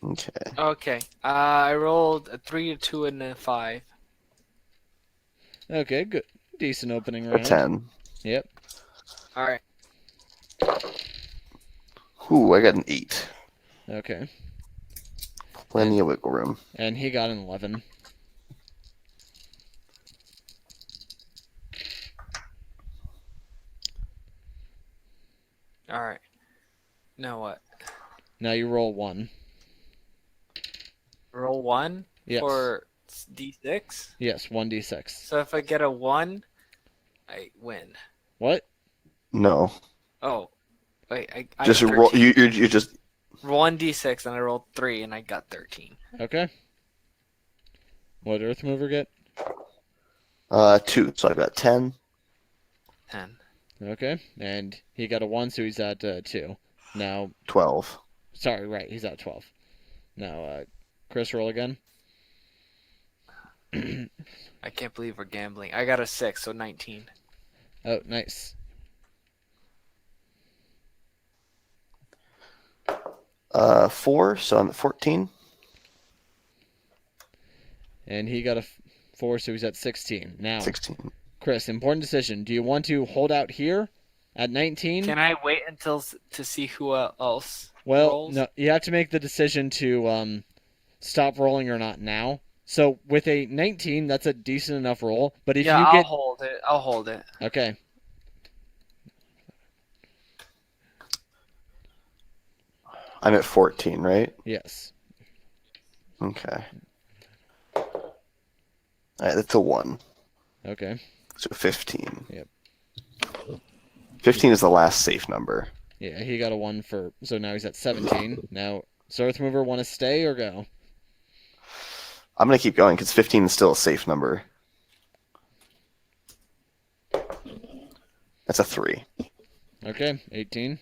Okay. Okay. I rolled a 3, a 2, and a 5. Okay, good. Decent opening A round. 10. Yep. All right. Ooh, I got an 8. Okay. Plenty of wiggle room. And he got an 11. All right. Now what? Now you roll 1. Roll 1 Yes. for d6. Yes, 1d6. So if I get a 1, I win. What? No. Oh, wait. I Just got roll. 13. You just. 1d6 and I rolled 3 and I got 13. Okay. What did Earthmover get? 2. So I've got 10. 10. Okay. And he got a 1, so he's at 2. Now, 12. sorry, right, he's at 12. Now, Chris, roll again. I can't believe we're gambling. I got a 6, so 19. Oh, nice. 4. So I'm at 14. And he got a 4, so he's at 16. Now, 16. Chris, important decision. Do you want to hold out here at 19? Can I wait until to see who else Well, rolls? no, you have to make the decision to stop rolling or not now. So with a 19, that's a decent enough roll. But if Yeah, you I'll get hold it. I'll hold it. okay, I'm at 14, right? yes, Okay. Alright, that's a 1. okay, So 15. Yep. 15 is the last safe number. yeah, he got a 1 for. So now he's at 17. Now, so Earthmover, want to stay or go? I'm going to keep going because 15 is still a safe number. That's a 3. Okay, 18.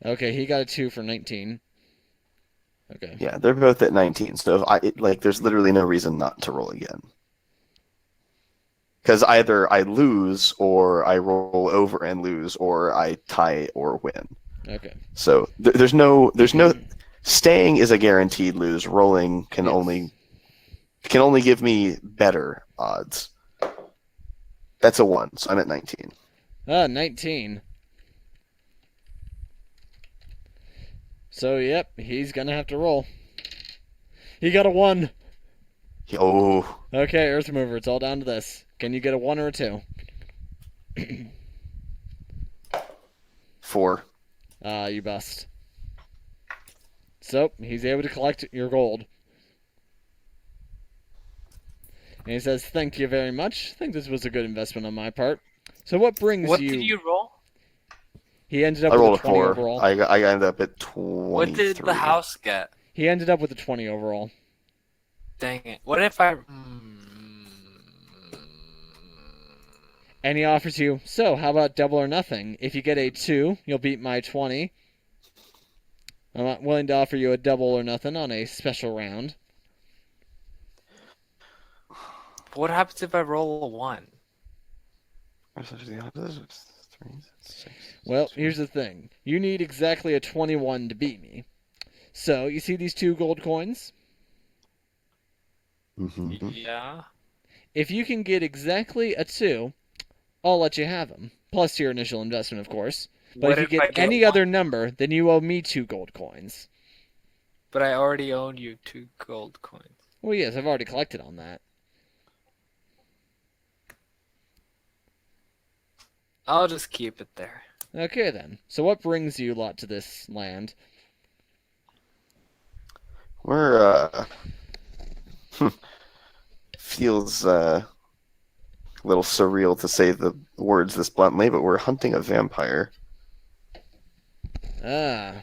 Okay, he got a 2 for 19. Okay. Yeah, they're both at 19. So there's literally no reason not to roll again. Because either I lose, or I roll over and lose, or I tie or win. Okay. So there's no staying is a guaranteed lose. Rolling can Yes. only give me better odds. That's a 1, so I'm at 19. 19. So, yep, he's gonna have to roll. He got a 1. Oh, Okay, Earthmover, it's all down to this. Can you get a 1 or a 2? 4. You bust. So, he's able to collect your gold. And he says, thank you very much. I think this was a good investment on my part. So what brings What you... did you roll? He ended up I with rolled a a 20 4. overall. I ended up at 23. What did the house get? He ended up with a 20 overall. Dang it. What if I... And he offers you, so how about double or nothing? If you get a 2, you'll beat my 20. I'm not willing to offer you a double or nothing on a special round. What happens if I roll a 1? Well, here's the thing. You need exactly a 21 to beat me. So, you see these 2 gold coins? Mm-hmm. Yeah. If you can get exactly a 2, I'll let you have them. Plus your initial investment, of course. But What if you if I get any one? other number, then you owe me 2 gold coins. But I already own you 2 gold coins. Well, yes, I've already collected on that. I'll just keep it there. Okay, then. So what brings you lot to this land? We're, feels, a little surreal to say the words this bluntly, but we're hunting a vampire. Ah.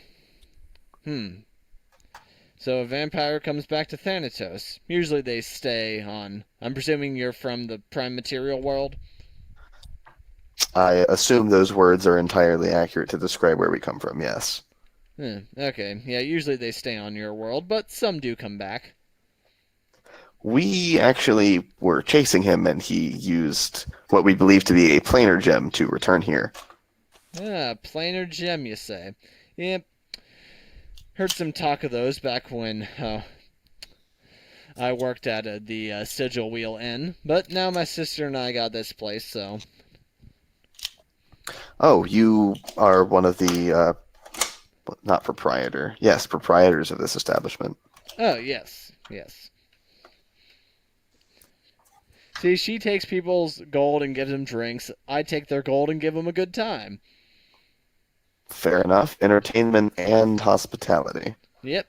So a vampire comes back to Thanatos. Usually they stay on... I'm presuming you're from the prime material world? I assume those words are entirely accurate to describe where we come from, yes. Okay. Yeah, usually they stay on your world, but some do come back. We actually were chasing him, and he used what we believe to be a planar gem to return here. Ah, planar gem, you say? Yep. Heard some talk of those back when I worked at the Sigil Wheel Inn, but now my sister and I got this place, so... Oh, you are one of the, not proprietor. Yes, proprietors of this establishment. Oh, yes. See, she takes people's gold and gives them drinks. I take their gold and give them a good time. Fair enough. Entertainment and hospitality. Yep.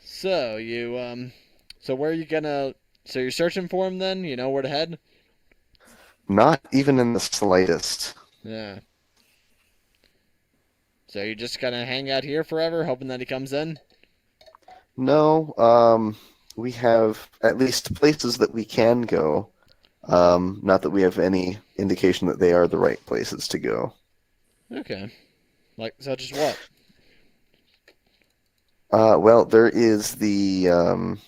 So, so where are you gonna... So you're searching for him then? You know where to head? Not even in the slightest. Yeah. So you're just gonna hang out here forever, hoping that he comes in? No, we have at least places that we can go. Not that we have any indication that they are the right places to go. Okay. Like, such as what? Well, there is the,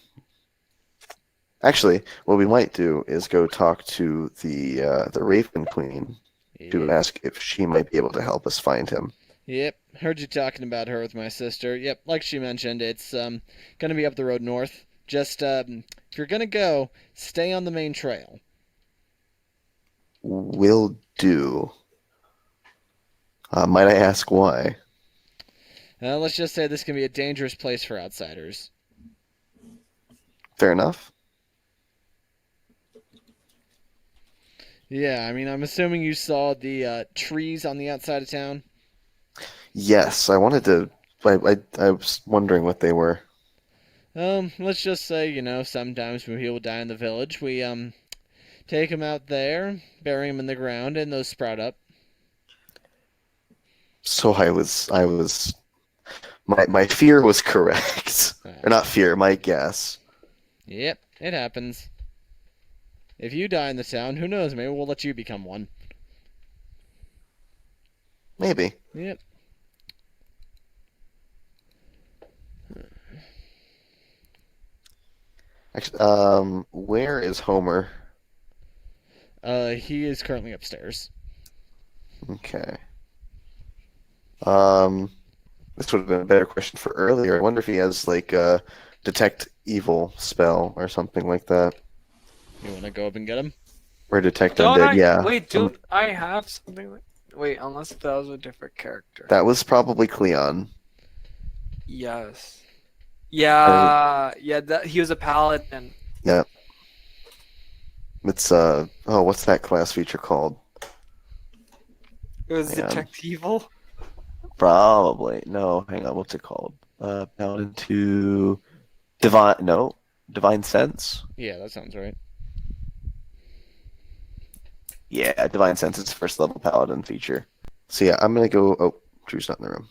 actually, what we might do is go talk to the Raven Queen to ask if she might be able to help us find him. Yep, heard you talking about her with my sister. Yep, like she mentioned, it's gonna be up the road north. Just if you're gonna go, stay on the main trail. Will do. Might I ask why? Let's just say this can be a dangerous place for outsiders. Fair enough. Yeah, I mean, I'm assuming you saw the trees on the outside of town. Yes, I wanted to. I was wondering what they were. Let's just say, sometimes when people die in the village, we take them out there, bury them in the ground, and those sprout up. So my fear was correct. Or not fear, my guess. Yep, it happens. If you die in the town, who knows, maybe we'll let you become one. Maybe. Yep. Actually, where is Homer? He is currently upstairs. Okay. This would have been a better question for earlier. I wonder if he has like a detect evil spell or something like that. You want to go up and get him? Or detect Don't undead, I? yeah. Wait, dude, I have something like... Wait, unless that was a different character. That was probably Cleon. Yes. Yeah, he was a paladin. Yeah. It's what's that class feature called? It was Hang on. Detect Evil. Probably. No, hang on, what's it called? Paladin 2 Divine Sense? Yeah, that sounds right. Yeah, Divine Sense is first level paladin feature. So yeah, I'm gonna go Drew's not in the room.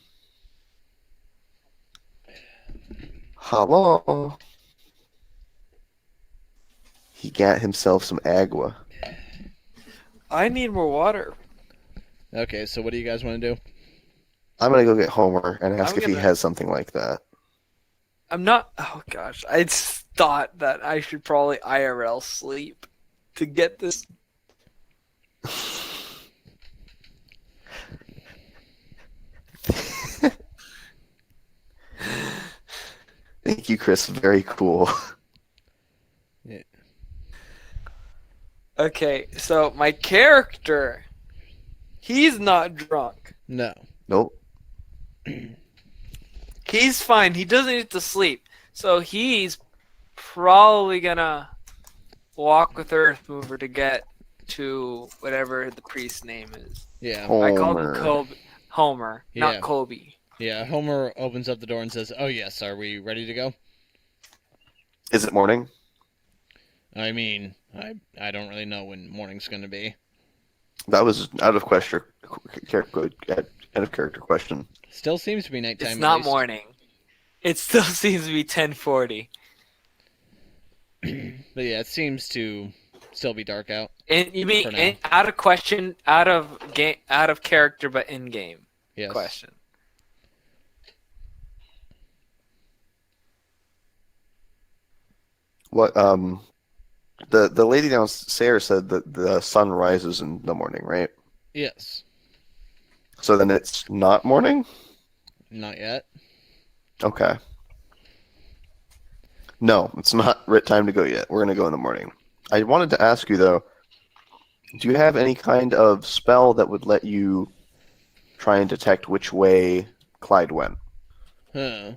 Hello. He got himself some agua. I need more water. Okay, so what do you guys want to do? I'm gonna go get Homer and ask I'm if he gonna- has something like that. I'm not. Oh gosh, I just thought that I should probably IRL sleep to get this. Thank you, Chris. Very cool. Yeah. Okay, so my character, he's not drunk. No. Nope. He's fine. He doesn't need to sleep. So he's probably gonna walk with Earthmover to get to whatever the priest's name is. Yeah. Homer. I called him Homer, Yeah. not Kobe. Yeah, Homer opens up the door and says, "Oh yes, are we ready to go?" Is it morning? I mean, I don't really know when morning's going to be. That was out of question. Out of character question. Still seems to be nighttime. It's at not least. morning. It still seems to be 10:40. But yeah, it seems to still be dark out. And you For now. mean out of question, out of game, out of character, but in game Yes. question. What the lady downstairs said that the sun rises in the morning, right? Yes. So then it's not morning? Not yet. Okay. No, it's not time to go yet. We're gonna go in the morning. I wanted to ask you though, do you have any kind of spell that would let you try and detect which way Clyde went? Huh.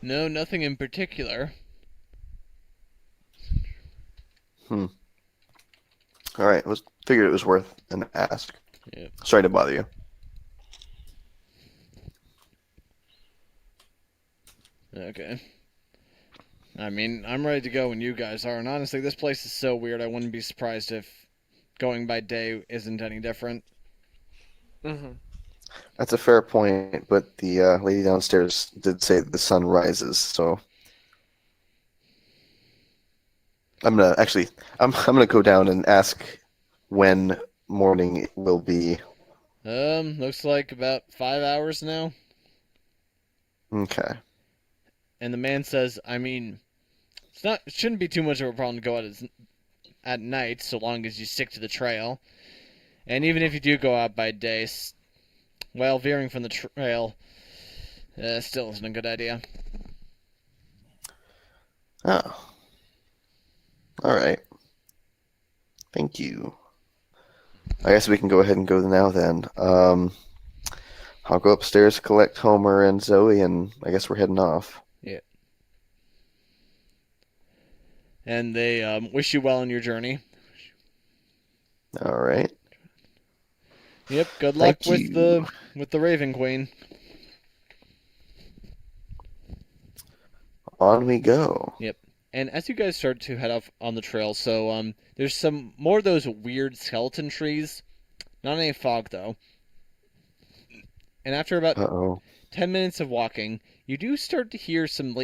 No, nothing in particular. All right, figured it was worth an ask. Yep. Sorry to bother you. Okay. I mean, I'm ready to go when you guys are, and honestly, this place is so weird, I wouldn't be surprised if going by day isn't any different. Mm-hmm. That's a fair point, but the lady downstairs did say that the sun rises, so I'm gonna go down and ask when morning will be. Looks like about 5 hours now. Okay. And the man says, I mean, it shouldn't be too much of a problem to go out at night, so long as you stick to the trail. And even if you do go out by day, well, veering from the trail still isn't a good idea. Oh. All right. Thank you. I guess we can go ahead and go now then. I'll go upstairs, collect Homer and Zoe, and I guess we're heading off. Yeah. And they wish you well in your journey. All right. Yep. Good luck Thank you. with the Raven Queen. On we go. Yep. And as you guys start to head off on the trail, so there's some more of those weird skeleton trees. Not any fog though. And after about Uh-oh. 10 minutes of walking, you do start to hear some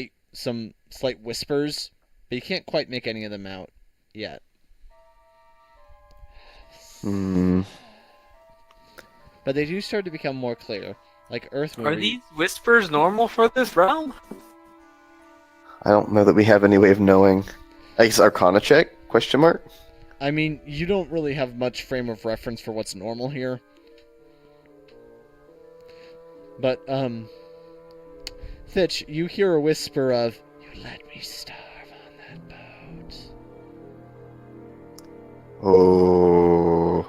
slight whispers, but you can't quite make any of them out yet. Hmm. But they do start to become more clear, like Earth Are moving. these whispers normal for this realm? I don't know that we have any way of knowing. I guess Arcana check? Question mark? I mean, you don't really have much frame of reference for what's normal here. But, Thitch, you hear a whisper of, "You let me starve on that boat." Oh.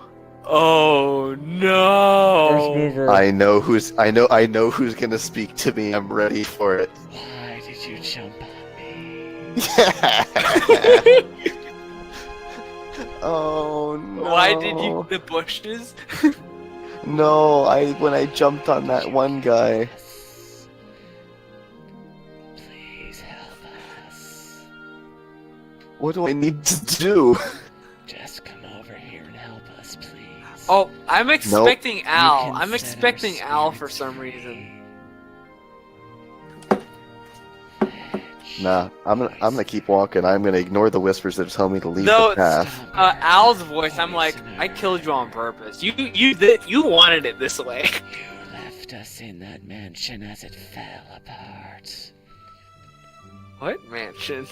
Oh no! Earth mover. I I know who's gonna speak to me. I'm ready for it. Why did you jump on me? Oh no! Why did you the bushes? No, when I jumped on that one guy. Us. Please help us. What do I need to do? Just come over here and help us, please. Oh, I'm expecting Al. You can I'm set our expecting Al for spirits some free. reason. Nah, I'm gonna keep walking. I'm gonna ignore the whispers that tell me to leave No, the path. Stop Al's voice. I'm like, I poisoner. killed you on purpose. You wanted it this way. You left us in that mansion as it fell apart. What mansion?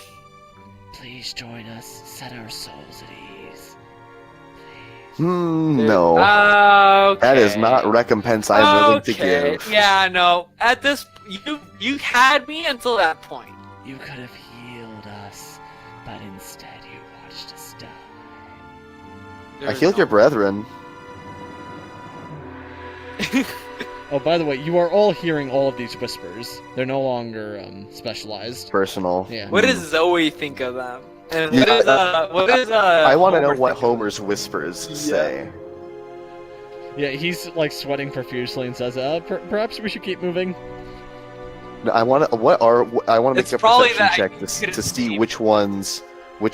Please join us. Set our souls at ease. No, Okay. that is not recompense I'm willing to Okay. give. Yeah, no. At this, you had me until that point. You could have healed us, but instead you watched us die. I healed your brethren. Oh, by the way, you are all hearing all of these whispers. They're no longer specialized. Personal. Yeah. What does Zoe think of them? And Yeah, what is I want to know Homer what think of them? Homer's whispers say. Yeah, he's like sweating profusely and says, perhaps we should keep moving. No, I want to make It's a probably perception that check you could've to see seen- which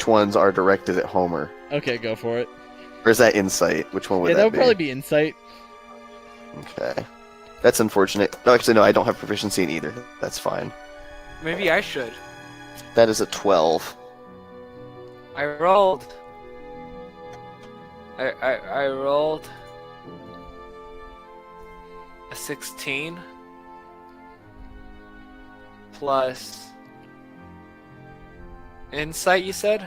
ones are directed at Homer. Okay, go for it. Or is that insight? Which one would Yeah, that that would be? probably be insight. Okay. That's unfortunate. No, actually, no, I don't have proficiency in either. That's fine. Maybe I should. That is a 12. I rolled. I rolled a 16 plus insight. You said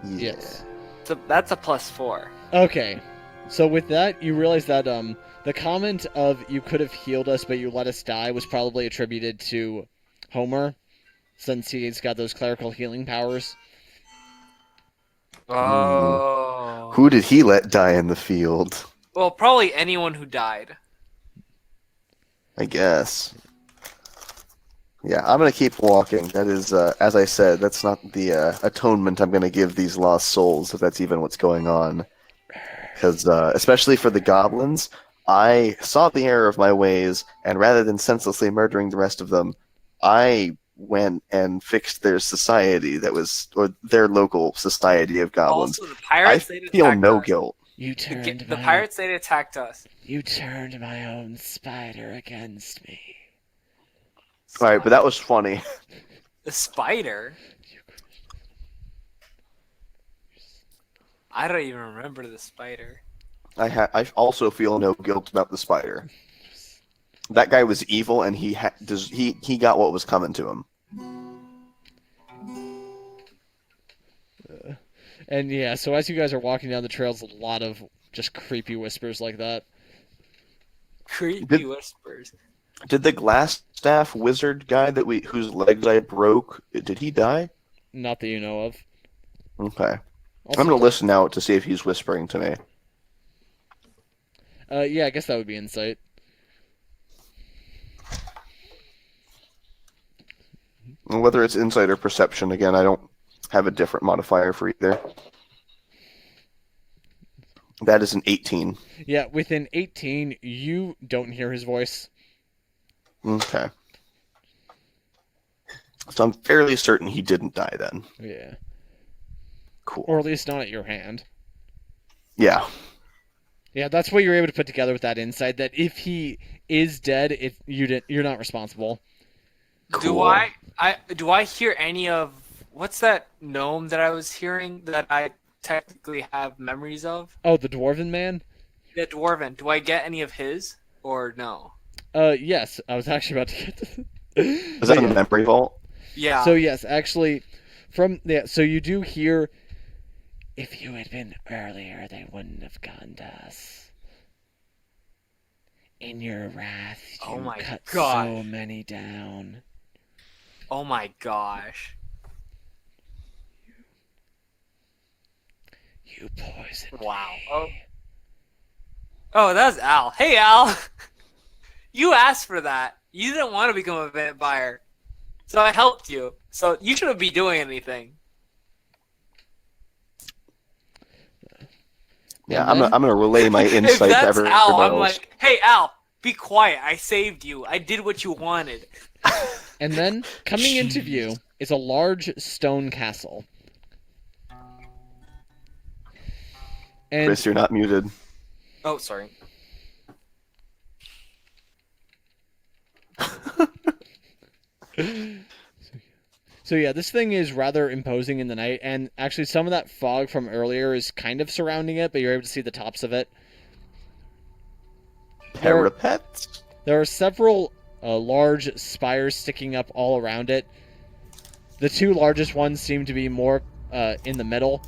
Yeah. Yes. so that's a +4. Okay. So with that, you realize that the comment of "you could have healed us, but you let us die" was probably attributed to Homer, since he's got those clerical healing powers. Oh. Who did he let die in the field? Well, probably anyone who died. I guess. Yeah, I'm gonna keep walking. That is, as I said, that's not the atonement I'm gonna give these lost souls, if that's even what's going on. Because, especially for the goblins, I saw the error of my ways, and rather than senselessly murdering the rest of them, I went and fixed their society or their local society of goblins. Also, the I pirates they feel attacked no us. guilt. You The, turned the my pirates they attacked us. you turned my own spider against me. Alright, but that was funny. The spider. I don't even remember the spider. I also feel no guilt about the spider. That guy was evil, and he got what was coming to him. And yeah, so as you guys are walking down the trails, a lot of just creepy whispers like that. Creepy Did- whispers. Did the glass staff wizard guy whose legs I broke, did he die? Not that you know of. Okay. Also, I'm gonna listen out to see if he's whispering to me. Yeah, I guess that would be insight. And whether it's insight or perception, again, I don't have a different modifier for either. That is an 18. Yeah, within 18, you don't hear his voice. Okay. So I'm fairly certain he didn't die then. Yeah. Cool. Or at least not at your hand. Yeah. Yeah, that's what you're able to put together with that insight, that if he is dead, you're not responsible. Cool. Do I hear any of what's that gnome that I was hearing that I technically have memories of? Oh, the Dwarven man? The dwarven. Do I get any of his or no? Yes, I was actually about to get to Is that in the memory vault? Yeah. So yes, actually, so you do hear, if you had been earlier, they wouldn't have gone to us. In your wrath, you Oh my cut God. so many down. Oh my gosh. You poisoned Wow. me. Oh, that's Al. Hey, Al. You asked for that. You didn't want to become a vampire. So I helped you. So you shouldn't be doing anything. Yeah, And I'm then- gonna relay my If insight to that's everyone Al, I'm else. like, hey Al, be quiet. I saved you. I did what you wanted. And then, coming into view, is a large stone castle. And Chris, you're not muted. Oh, sorry. so yeah, this thing is rather imposing in the night, and actually some of that fog from earlier is kind of surrounding it, but you're able to see the tops of it. Parapet? There are several large spires sticking up all around it. The two largest ones seem to be more in the middle.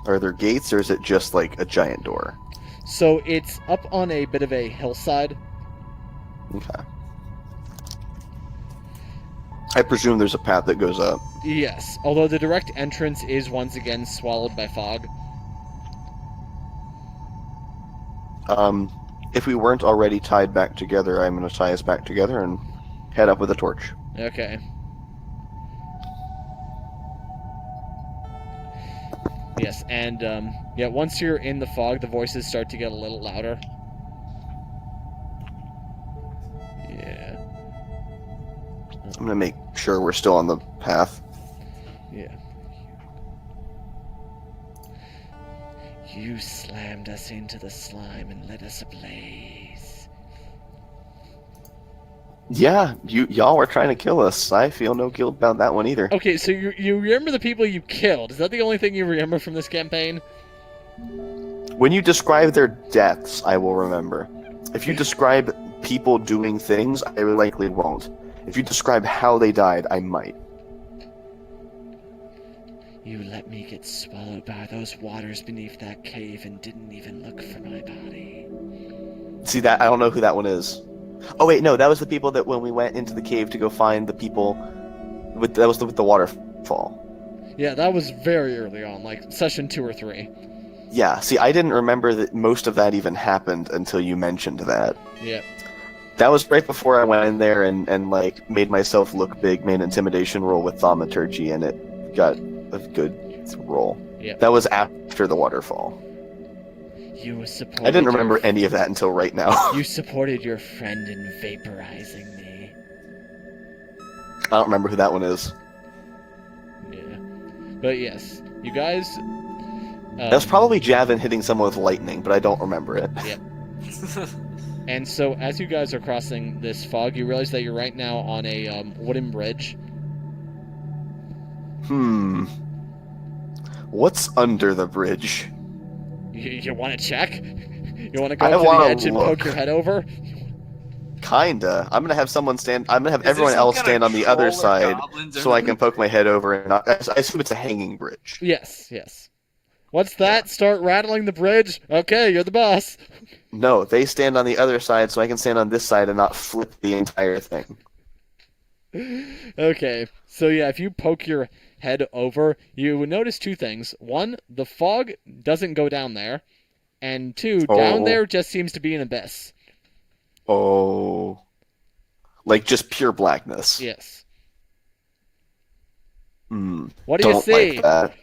Are there gates, or is it just like a giant door? So it's up on a bit of a hillside. Okay. I presume there's a path that goes up. Yes, although the direct entrance is once again swallowed by fog. If we weren't already tied back together, I'm going to tie us back together and head up with a torch. Okay. Yes, and yeah, once you're in the fog, the voices start to get a little louder. Yeah. I'm going to make sure we're still on the path. Yeah. You slammed us into the slime and lit us ablaze. Yeah, y'all were trying to kill us. I feel no guilt about that one either. Okay, so you remember the people you killed. Is that the only thing you remember from this campaign? When you describe their deaths, I will remember. If you describe people doing things, I likely won't. If you describe how they died, I might. You let me get swallowed by those waters beneath that cave and didn't even look for my body. See that? I don't know who that one is. Oh wait, no, that was the people that when we went into the cave to go find the people with that was with the waterfall. Yeah, that was very early on, like session 2 or 3. Yeah, see, I didn't remember that most of that even happened until you mentioned that. Yeah. That was right before I went in there and like made myself look big, made an intimidation roll with thaumaturgy, and it got a good roll. Yeah. That was after the waterfall. You supported I didn't remember any of that until right now. You supported your friend in vaporizing me. I don't remember who that one is. Yeah. But yes, you guys... That's probably Javin hitting someone with lightning, but I don't remember it. And so, as you guys are crossing this fog, you realize that you're right now on a wooden bridge. What's under the bridge? You want to check? You want to go I up to the wanna edge and poke look. your head over? Kinda. I'm gonna have someone stand. I'm gonna have Is there everyone some else kind stand of on the other troll or side, goblins or so I can something? poke my head over. And I assume it's a hanging bridge. Yes, yes. What's that? Start rattling the bridge? Okay, you're the boss. No, they stand on the other side, so I can stand on this side and not flip the entire thing. Okay, so yeah, if you poke your head over, you would notice two things. One, the fog doesn't go down there. And two, down Oh. there just seems to be an abyss. Oh, like just pure blackness. Yes. Hmm. What do you Don't see? like that.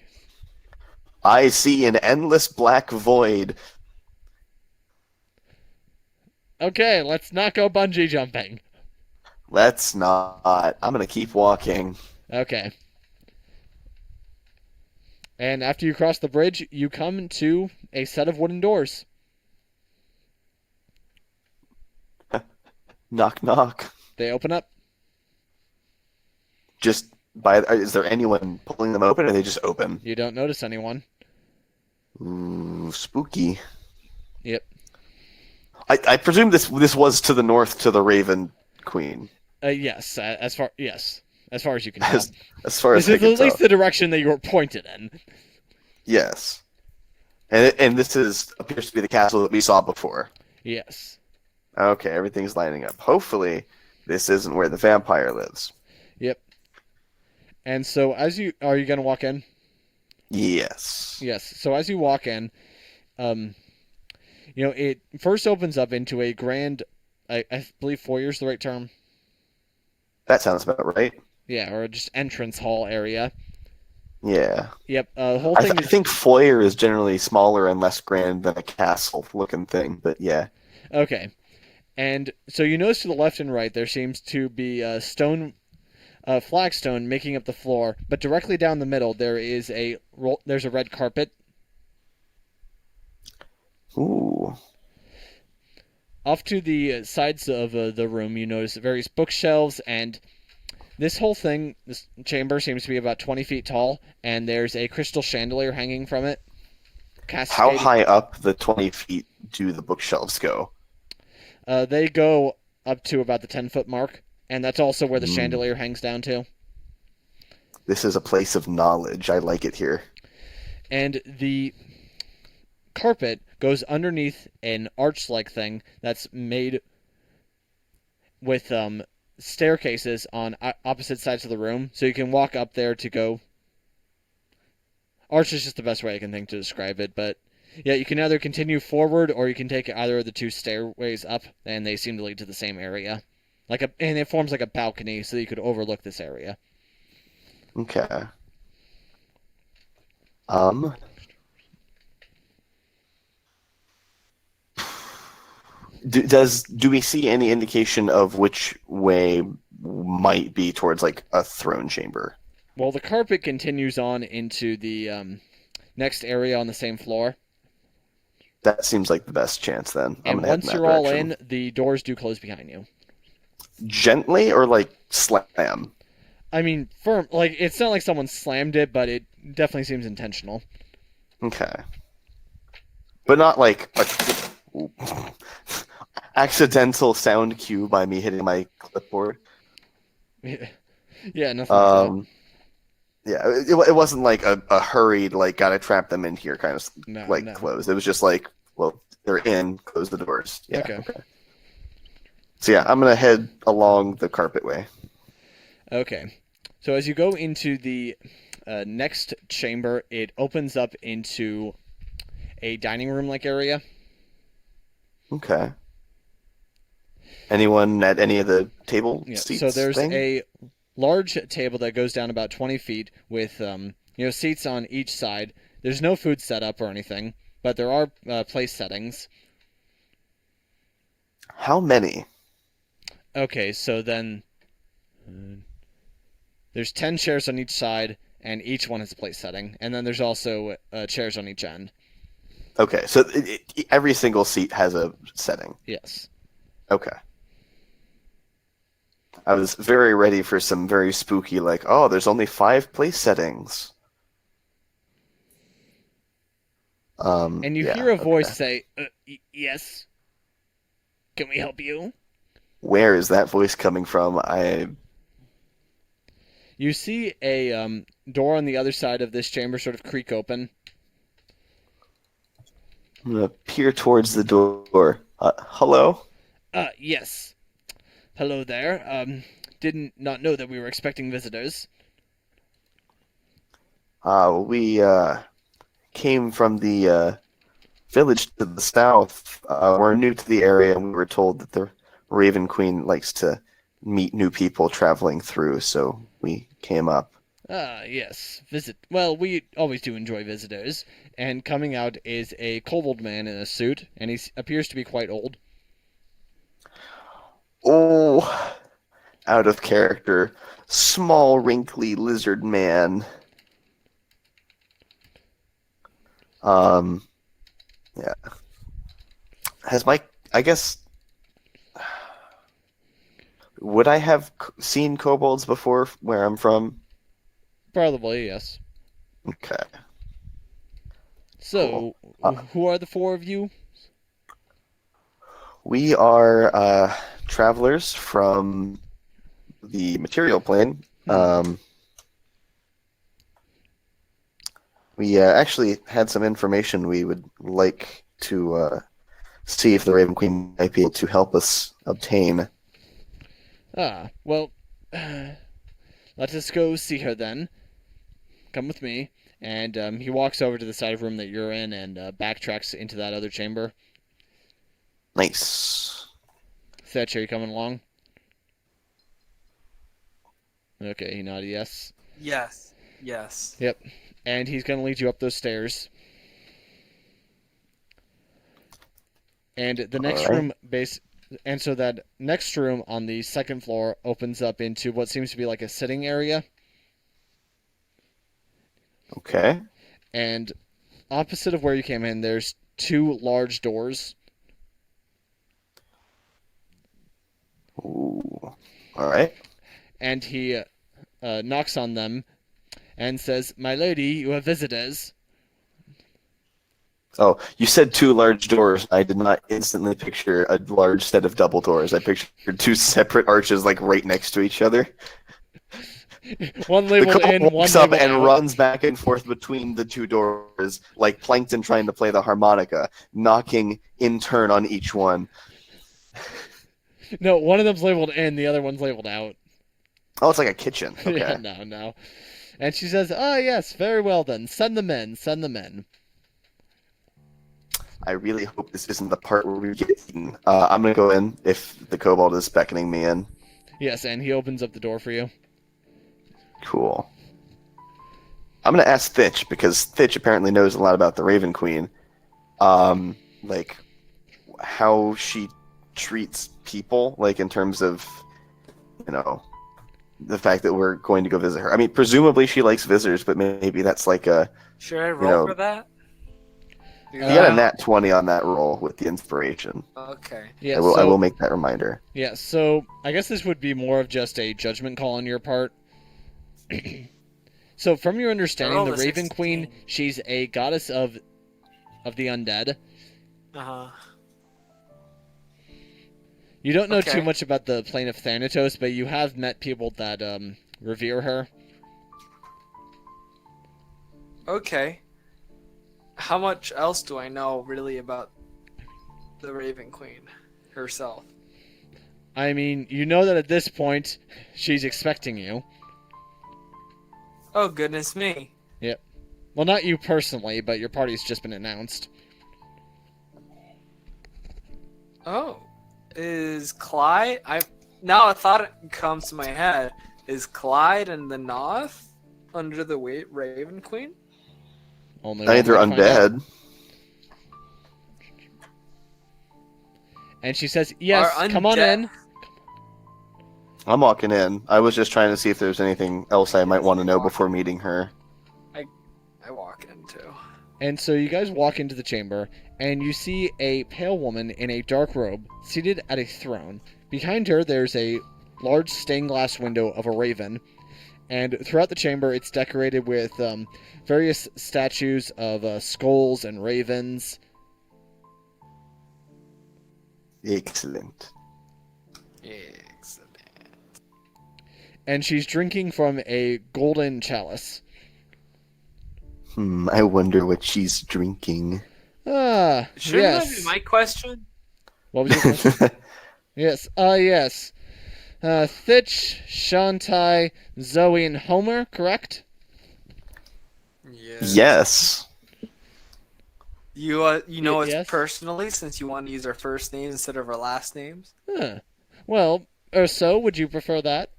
I see an endless black void. Okay, let's not go bungee jumping. Let's not. I'm gonna keep walking. Okay. And after you cross the bridge, you come to a set of wooden doors. Knock knock. They open up. Just by is there anyone pulling them open, or are they just open? You don't notice anyone. Ooh, spooky. Yep. I presume this was to the north to the Raven Queen. Yes, as far as you can tell. As far as This I is can at least tell. the direction that you were pointed in. Yes. And this appears to be the castle that we saw before. Yes. Okay, everything's lining up. Hopefully, this isn't where the vampire lives. Yep. And so are you going to walk in? Yes. Yes. So as you walk in, It first opens up into a grand, I believe foyer is the right term. That sounds about right. Yeah, or just entrance hall area. Yeah. Yep, the whole I thing is think foyer is generally smaller and less grand than a castle-looking thing, but yeah. okay. And so you notice to the left and right there seems to be a flagstone making up the floor, but directly down the middle there's a red carpet. Ooh. Off to the sides of the room, you notice various bookshelves, and this chamber seems to be about 20 feet tall, and there's a crystal chandelier hanging from it, How cascading. high up the 20 feet do the bookshelves go? They go up to about the 10-foot mark, and that's also where the Mm. chandelier hangs down to. This is a place of knowledge. I like it here. And the carpet goes underneath an arch-like thing that's made with staircases on opposite sides of the room, so you can walk up there to go. Arch is just the best way I can think to describe it, but yeah, you can either continue forward or you can take either of the two stairways up, and they seem to lead to the same area. And it forms like a balcony, so you could overlook this area. Okay. Um, do we see any indication of which way might be towards like a throne chamber? Well, the carpet continues on into the next area on the same floor, That seems like the best chance then. I'm and gonna head in once that you're all direction. in, the doors do close behind you. Gently or like slam? I mean, firm. Like it's not like someone slammed it, but it definitely seems intentional. Okay. But not like a accidental sound cue by me hitting my clipboard. Yeah, nothing like that. Yeah, it wasn't like a hurried, like, gotta trap them in here kind of No. close. It was just like, well, they're in, close the doors. Yeah. Okay. So yeah, I'm gonna head along the carpet way. Okay. So as you go into the next chamber, it opens up into a dining room-like area. Okay. Anyone at any of the table Yeah. seats? So there's thing? a large table that goes down about 20 feet with seats on each side. There's no food setup or anything, but there are place settings. How many? Okay, so then there's 10 chairs on each side, and each one has a place setting. And then there's also chairs on each end. Okay, so every single seat has a setting. Yes. Okay. I was very ready for some very spooky, like, oh, there's only 5 place settings. And you Yeah, hear a voice okay. say, yes? Can we help you? Where is that voice coming from? You see a door on the other side of this chamber sort of creak open. I'm gonna peer towards the door. Hello? Yes. Hello there. Didn't not know that we were expecting visitors. We came from the village to the south. We're new to the area, and we were told that the Raven Queen likes to meet new people traveling through, so we came up. Yes. Well, we always do enjoy visitors. And coming out is a kobold man in a suit, and he appears to be quite old. Oh, out of character. Small, wrinkly lizard man. Yeah. I guess, would I have seen kobolds before where I'm from? Probably, yes. Okay. So, Cool. who are the four of you? We are travelers from the material plane. We actually had some information we would like to see if the Raven Queen might be able to help us obtain. Well, let us go see her then. Come with me. And he walks over to the side of the room that you're in and backtracks into that other chamber. Nice. Thatch, are you coming along? Okay, he nodded yes. Yes. Yes. Yep. And he's going to lead you up those stairs. And the next Alright. room and so that next room on the second floor opens up into what seems to be like a sitting area. Okay. And opposite of where you came in, there's two large doors. Ooh. Alright. And he knocks on them and says, "My lady, you have visitors." Oh, you said two large doors. I did not instantly picture a large set of double doors. I pictured two separate arches, like right next to each other. One The labeled couple in, one walks up labeled and out. runs back and forth between the two doors, like Plankton trying to play the harmonica, knocking in turn on each one. No, one of them's labeled in, the other one's labeled out. Oh, it's like a kitchen. Okay. Yeah, no. And she says, "Ah, yes, very well then. Send them in, send them in." I really hope this isn't the part where we get eaten. I'm gonna go in if the kobold is beckoning me in. Yes, and he opens up the door for you. Cool. I'm gonna ask Thitch because Thitch apparently knows a lot about the Raven Queen. Like how she treats people, like in terms of, you know, the fact that we're going to go visit her. I mean, presumably she likes visitors, but maybe that's like a. Should I roll for that? You got a nat 20 on that roll with the inspiration. Okay. Yeah, I will make that reminder. Yeah, so I guess this would be more of just a judgment call on your part. So from your understanding, the Raven Queen, she's a goddess of the undead. Uh-huh. You don't know too much about the Plane of Thanatos, but you have met people that revere her. Okay. How much else do I know really about the Raven Queen herself? I mean, you know that at this point, she's expecting you. Oh, goodness me. Yep. Well, not you personally, but your party's just been announced. Oh. Is Clyde... Now a thought comes to my head. Is Clyde and the Noth under the Raven Queen? Only I think they're undead. And she says, "Yes, come on in." I'm walking in. I was just trying to see if there's anything else I might want to know before meeting her. I walk in too. And so you guys walk into the chamber, and you see a pale woman in a dark robe seated at a throne. Behind her, there's a large stained glass window of a raven. And throughout the chamber, it's decorated with various statues of skulls and ravens. Excellent. Excellent. And she's drinking from a golden chalice. I wonder what she's drinking. Ah, Shouldn't yes. that be my question? What was your question? Yes. Yes. Thitch, Shantai, Zoe, and Homer, correct? Yes. You know us Yes? personally, since you want to use our first names instead of our last names. Huh. Well, Urso, would you prefer that?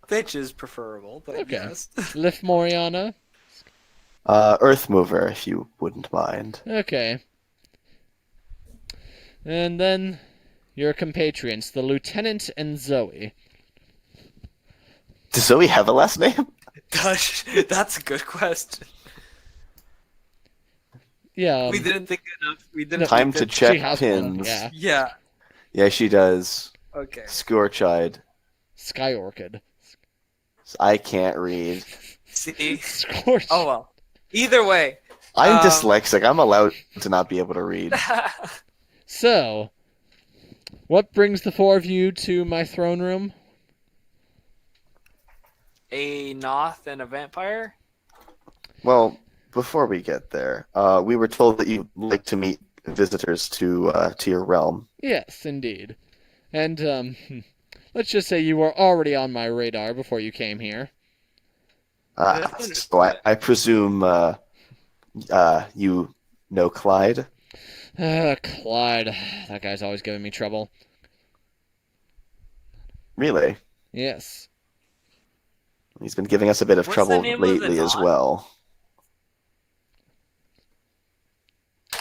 Fitch is preferable, but Okay. yes. Lif Moriana? Earth Mover, if you wouldn't mind. Okay. And then your compatriots, the Lieutenant and Zoe. Does Zoe have a last name? Gosh, that's a good question. Yeah. We didn't think enough. We didn't. Time think to that- She check has one, pins. yeah. Yeah. Yeah, she does. Okay. Scorchide. Sky Orchid. I can't read. See. Scorch. Oh well. Either way. I'm dyslexic. I'm allowed to not be able to read. So, what brings the four of you to my throne room? A Noth and a vampire. Well, before we get there, we were told that you'd like to meet visitors to your realm. Yes, indeed. And, let's just say you were already on my radar before you came here. So I presume you know Clyde? Clyde. That guy's always giving me trouble. Really? Yes. He's been giving us a bit of What's the trouble name of the lately as knot? well.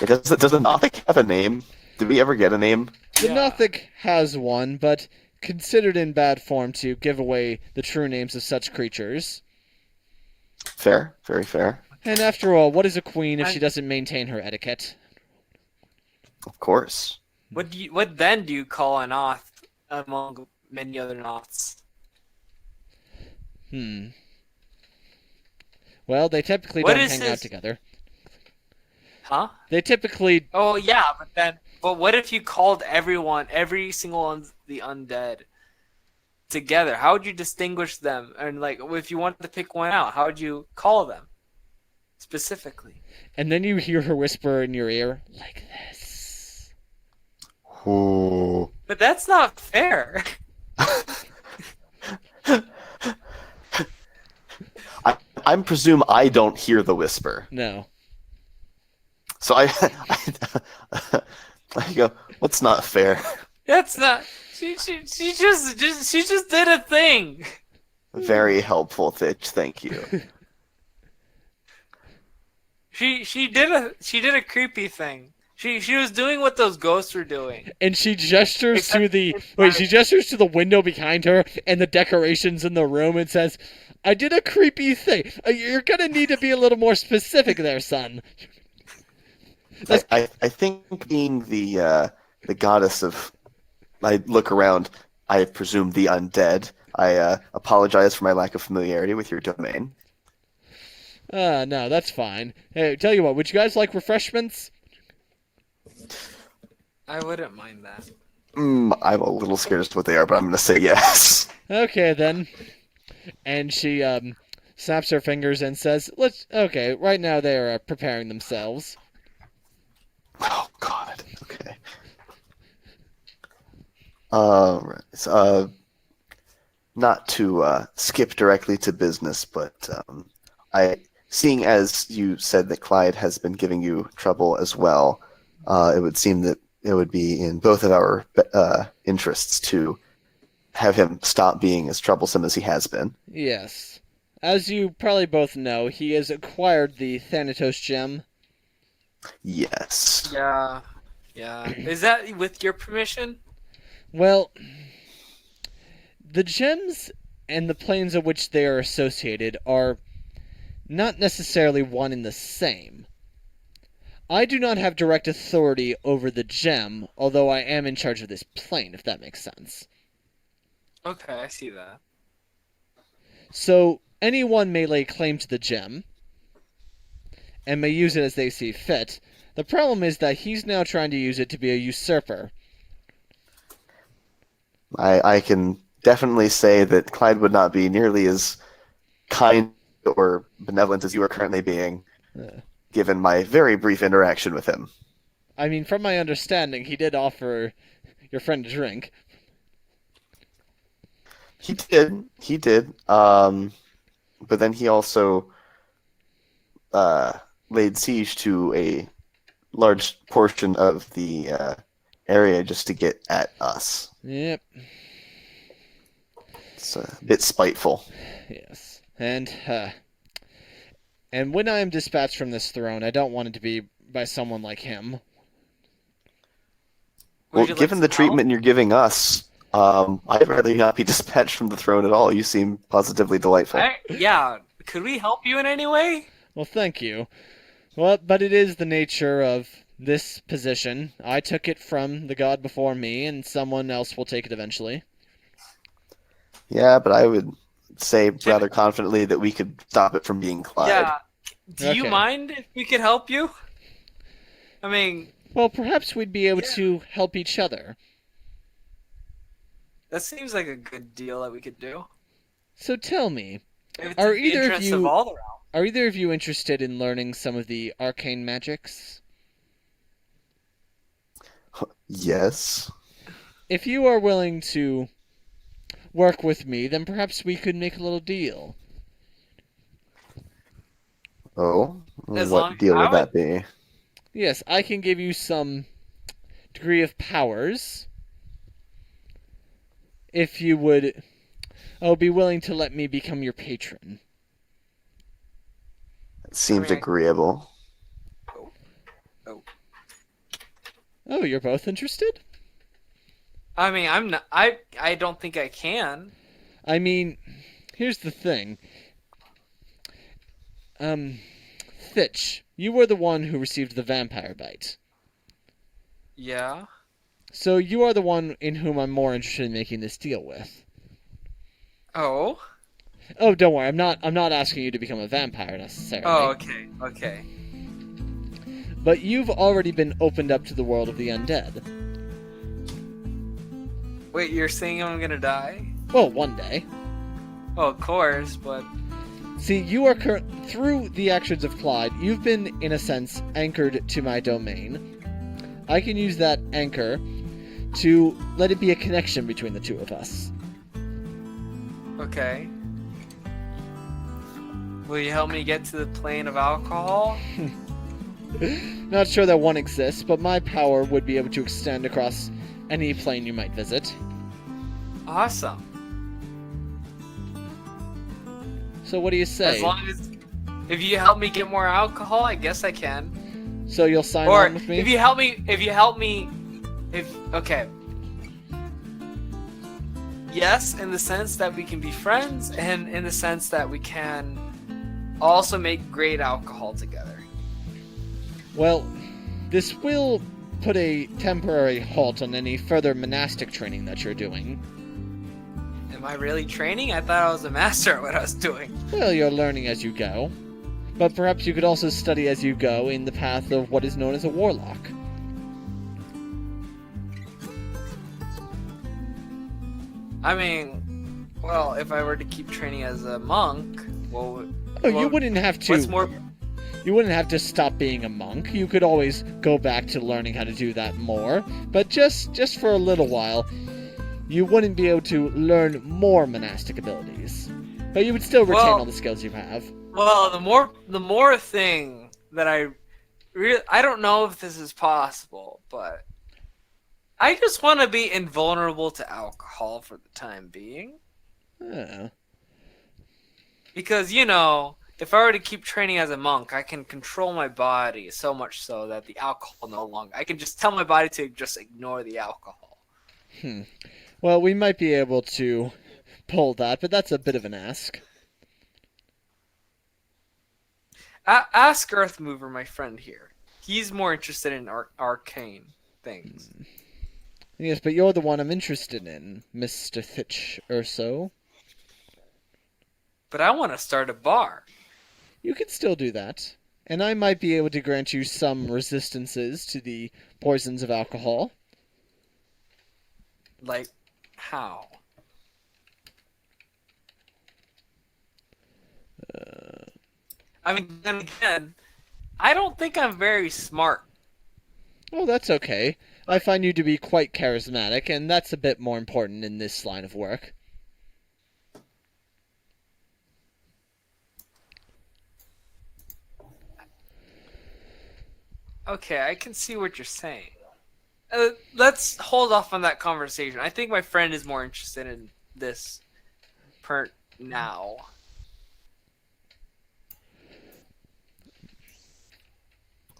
Does the Nothic have a name? Did we ever get a name? The Yeah. Nothic has one, but considered in bad form to give away the true names of such creatures. Fair, very fair. And after all, what is a queen if she I- doesn't maintain her etiquette? Of course. What then do you call a knot among many other knots? Well, they typically What don't is hang out his- together. Huh? They typically... Oh yeah, but what if you called every single the undead together? How would you distinguish them? And like, if you wanted to pick one out, how would you call them specifically? And then you hear her whisper in your ear, like this. Ooh. But that's not fair. I presume I don't hear the whisper. No. So I go, what's not fair? That's not. She just did a thing. Very helpful, Thitch, thank you. She did a creepy thing. She was doing what those ghosts were doing. And she gestures Except to the... it's Wait, not- she gestures to the window behind her and the decorations in the room and says, I did a creepy thing. You're gonna need to be a little more specific there, son. I think being the goddess of, I look around, I presume the undead. I apologize for my lack of familiarity with your domain. No, that's fine. Hey, tell you what, would you guys like refreshments? I wouldn't mind that. I'm a little scared as to what they are, but I'm going to say yes. Okay, then. And she, snaps her fingers and says, okay, right now they are preparing themselves. Oh God. Okay. Right. So, not to skip directly to business, but seeing as you said that Clyde has been giving you trouble as well, it would seem that it would be in both of our interests to have him stop being as troublesome as he has been. Yes. As you probably both know, he has acquired the Thanatos gem. Yes. Yeah. Is that with your permission? Well, the gems and the planes of which they are associated are not necessarily one and the same. I do not have direct authority over the gem, although I am in charge of this plane, if that makes sense. Okay, I see that. So, anyone may lay claim to the gem, and may use it as they see fit. The problem is that he's now trying to use it to be a usurper. I can definitely say that Clyde would not be nearly as kind or benevolent as you are currently being, given my very brief interaction with him. I mean, from my understanding, he did offer your friend a drink. He did. But then he also laid siege to a large portion of the area just to get at us. Yep, It's a bit spiteful. yes. And when I am dispatched from this throne, I don't want it to be by someone like him. Well, Would you like given the some help? treatment you're giving us, I'd rather not be dispatched from the throne at all. You seem positively delightful. Yeah. Could we help you in any way? Well, thank you. Well, but it is the nature of this position. I took it from the god before me, and someone else will take it eventually. Yeah, but I would say rather confidently that we could stop it from being Clyde. Yeah. Do you Okay. mind if we could help you? I mean, Well, perhaps we'd be able Yeah. to help each other. that seems like a good deal that we could do. So tell me, If it's Are in the either of interest you- of all the realms. are either of you interested in learning some of the arcane magics? Yes. If you are willing to work with me, then perhaps we could make a little deal. Oh, As long- what deal I would that be? Yes, I can give you some degree of powers if you would be willing to let me become your patron. It I seems mean, agreeable. oh, oh. Oh, you're both interested? I mean, I'm not. I don't think I can. I mean, here's the thing. Fitch, you were the one who received the vampire bite. Yeah. So you are the one in whom I'm more interested in making this deal with. Oh. Oh, don't worry. I'm not asking you to become a vampire Oh. necessarily. Okay. Okay. But you've already been opened up to the world of the undead. Wait, you're saying I'm gonna die? Well, one day. Oh, of course, but See, you are through the actions of Clyde, you've been, in a sense, anchored to my domain. I can use that anchor to let it be a connection between the two of us. okay. Will you help me get to the plane of alcohol? Not sure that one exists, but my power would be able to extend across any plane you might visit. Awesome. So what do you say? As long as if you help me get more alcohol, I guess I can. So you'll sign Or on with me? if you help me, okay. Yes, in the sense that we can be friends, and in the sense that we can also make great alcohol together. Well, this will put a temporary halt on any further monastic training that you're doing. Am I really training? I thought I was a master at what I was doing. Well, you're learning as you go. But perhaps you could also study as you go in the path of what is known as a warlock. I mean, well, if I were to keep training as a monk, well, Oh, you wouldn't have to. what's more? You wouldn't have to stop being a monk. You could always go back to learning how to do that more. But just for a little while, you wouldn't be able to learn more monastic abilities. But you would still retain all the skills you have. Well, the more thing that I don't know if this is possible, but I just want to be invulnerable to alcohol for the time being. Oh. Because, you know, if I were to keep training as a monk, I can control my body so much so that the alcohol no longer. I can just tell my body to just ignore the alcohol. Well, we might be able to pull that, but that's a bit of an ask. Ask Earthmover, my friend here. He's more interested in arcane things. Yes, but you're the one I'm interested in, Mr. Fitch Urso. But I want to start a bar. You could still do that. And I might be able to grant you some resistances to the poisons of alcohol. Like, how? I mean, then again, I don't think I'm very smart. Oh, that's okay. I find you to be quite charismatic, and that's a bit more important in this line of work. Okay, I can see what you're saying. Let's hold off on that conversation. I think my friend is more interested in this part now.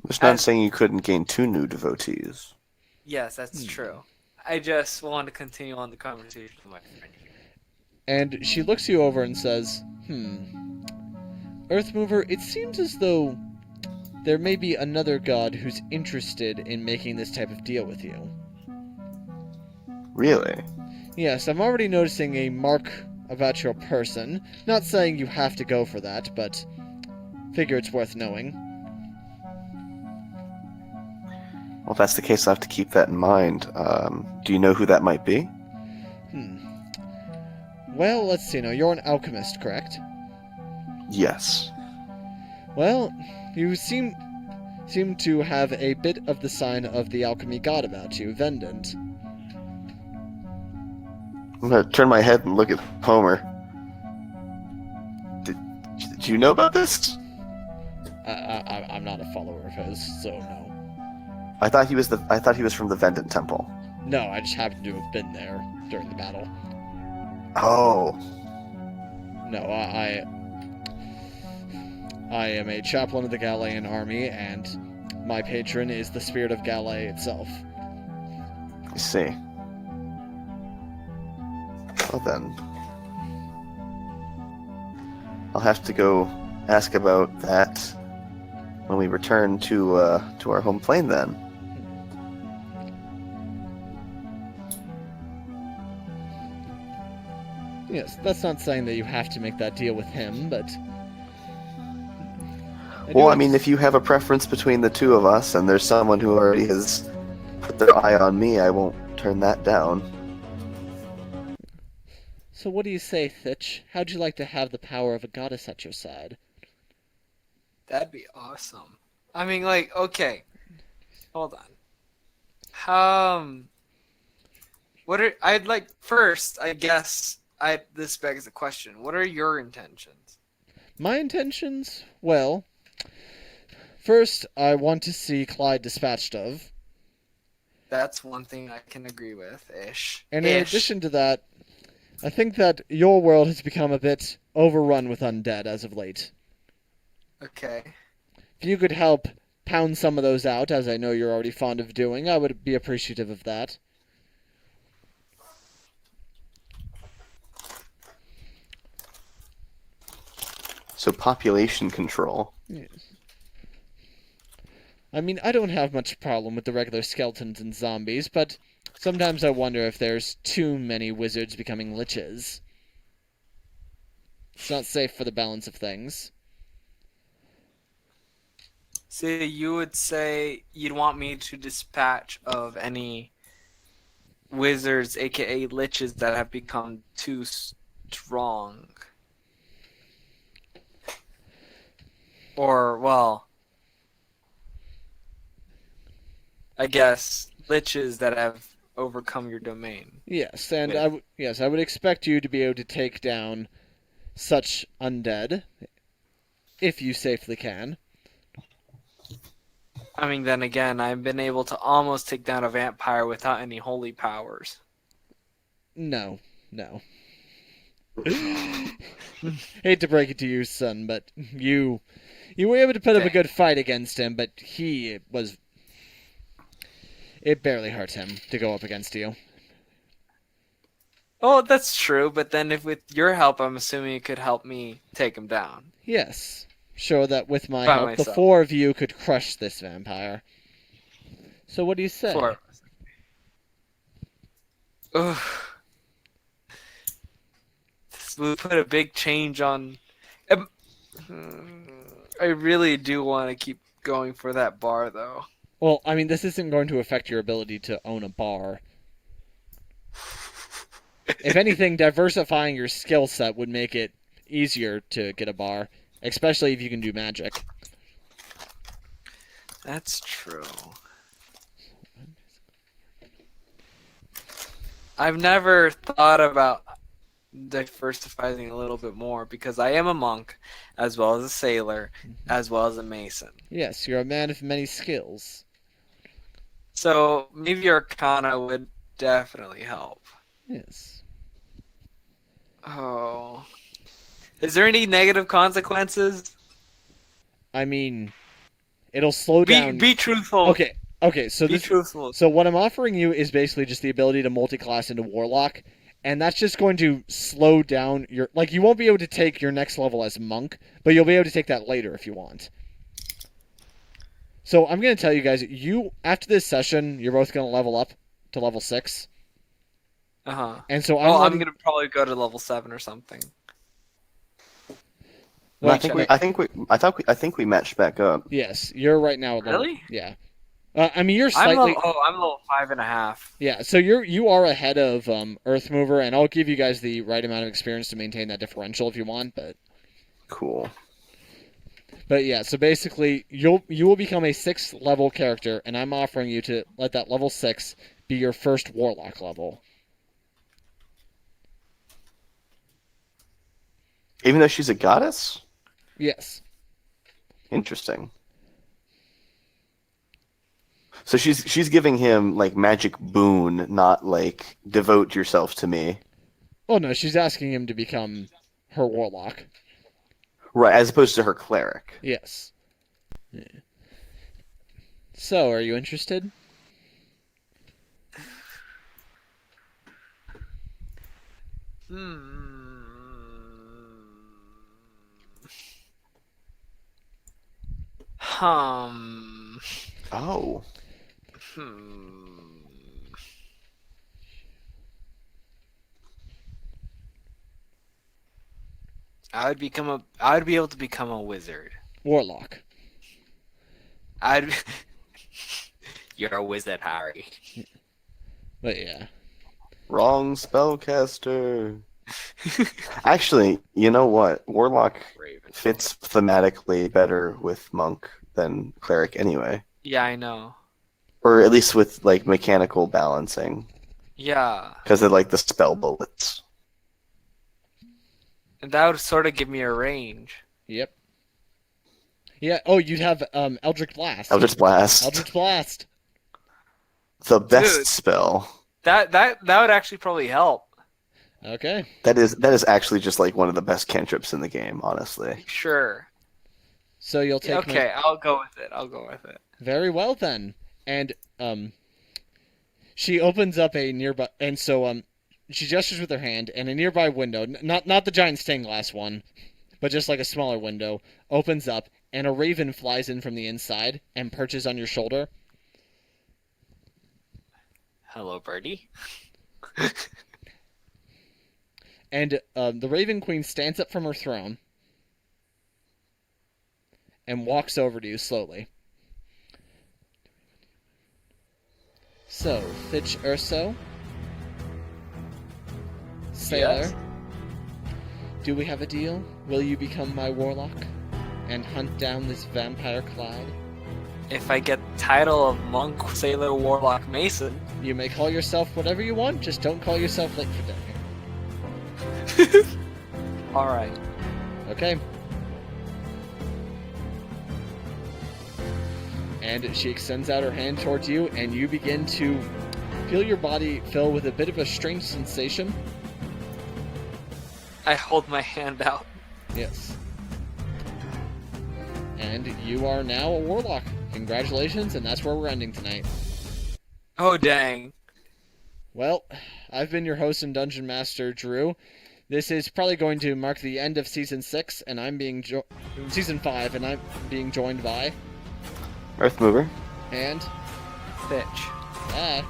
It's not saying you couldn't gain 2 new devotees. Yes, that's true. I just want to continue on the conversation with my friend here. And she looks you over and says, Earthmover, it seems as though there may be another god who's interested in making this type of deal with you. Really? Yes, I'm already noticing a mark about your person. Not saying you have to go for that, but figure it's worth knowing. Well, if that's the case, I'll have to keep that in mind. Do you know who that might be? Well, let's see now. You're an alchemist, correct? Yes. Well, you seem to have a bit of the sign of the alchemy god about you, Vendant. I'm gonna turn my head and look at Homer. Did you know about this? I'm not a follower of his, so no. I thought he was from the Vendant Temple. No, I just happened to have been there during the battle. Oh, No, I am a chaplain of the Galaean army, and my patron is the spirit of Galay itself. I see. Well then, I'll have to go ask about that when we return to our home plane. Then. Yes, that's not saying that you have to make that deal with him, but... Well, I mean, if you have a preference between the two of us, and there's someone who already has put their eye on me, I won't turn that down. So what do you say, Thitch? How'd you like to have the power of a goddess at your side? That'd be awesome. I mean, like, okay, hold on. I'd like first, I guess. This begs the question: what are your intentions? My intentions? Well, first, I want to see Clyde dispatched of. That's one thing I can agree with, ish. And in addition to that, I think that your world has become a bit overrun with undead as of late. Okay. If you could help pound some of those out, as I know you're already fond of doing, I would be appreciative of that. So population control. Yes. I mean, I don't have much problem with the regular skeletons and zombies, but sometimes I wonder if there's too many wizards becoming liches. It's not safe for the balance of things. So you would say you'd want me to dispatch of any wizards, aka liches, that have become too strong. Or, well, I guess liches that have overcome your domain. Yes, and With- I would expect you to be able to take down such undead, if you safely can. I mean, then again, I've been able to almost take down a vampire without any holy powers. No. Hate to break it to you, son, but you were able to put up a good fight against him, but it barely hurt him to go up against you. Oh, that's true, but then if with your help, I'm assuming you could help me take him down. Yes. Sure that with my By help, the myself. 4 of you could crush this vampire. So what do you say? For Ugh. This would put a big change on. I really do want to keep going for that bar, though. Well, I mean, this isn't going to affect your ability to own a bar. If anything, diversifying your skill set would make it easier to get a bar, especially if you can do magic. That's true. I've never thought about diversifying a little bit more because I am a monk, as well as a sailor, as well as a mason. Yes, you're a man of many skills. So maybe Arcana would definitely help. Yes. Oh. Is there any negative consequences? I mean, it'll slow down. Be truthful. Okay. So Be truthful. So what I'm offering you is basically just the ability to multi-class into Warlock, and that's just going to slow down your... Like, you won't be able to take your next level as Monk, but you'll be able to take that later if you want. So I'm going to tell you guys, after this session, you're both going to level up to level 6. Uh-huh. And so I'm going to probably go to level 7 or something. Well, I think we matched back up. Yes, you're right now at level... Really? Yeah. I mean, you're slightly... I'm level 5.5. Yeah, so you are ahead of Earth Mover, and I'll give you guys the right amount of experience to maintain that differential if you want, but... Cool. But yeah, so basically, you will become a 6th level character, and I'm offering you to let that level 6 be your first Warlock level. Even though she's a goddess? Yes. Interesting. So she's giving him like magic boon, not like devote yourself to me. Oh no, she's asking him to become her warlock. Right, as opposed to her cleric. Yes. Yeah. So, are you interested? Hmm. Hmm. Oh. Hmm. I would be able to become a wizard. Warlock. I'd You're a wizard, Harry. But yeah. Wrong spellcaster. Actually, you know what? Warlock Raven. fits thematically better with monk than cleric anyway. Yeah, I know. Or at least with like mechanical balancing. Yeah. Because of like the spell bullets. And that would sort of give me a range. Yep. Yeah, oh, you'd have Eldritch Blast. Eldritch Blast. Eldritch Blast. The best Dude. spell. That would actually probably help. Okay. That is actually just like one of the best cantrips in the game, honestly. Sure. So you'll take Okay, I'll go with it. I'll go with it. Very well then. And she opens up a nearby, and so she gestures with her hand, and a nearby window, not the giant stained glass one, but just like a smaller window, opens up, and a raven flies in from the inside and perches on your shoulder. Hello, birdie. And the Raven Queen stands up from her throne and walks over to you slowly. So, Fitch Urso, Sailor, Yes. do we have a deal? Will you become my warlock and hunt down this vampire Clyde? If I get the title of monk, sailor, warlock, mason. You may call yourself whatever you want, just don't call yourself late for dinner. All right. Okay. And she extends out her hand towards you, and you begin to feel your body fill with a bit of a strange sensation. I hold my hand out. Yes. And you are now a warlock. Congratulations, and that's where we're ending tonight. Oh, dang. Well, I've been your host and dungeon master, Drew. This is probably going to mark the end of season 6, and I'm being season 5, and I'm being joined by Earthmover. and Fitch. bye.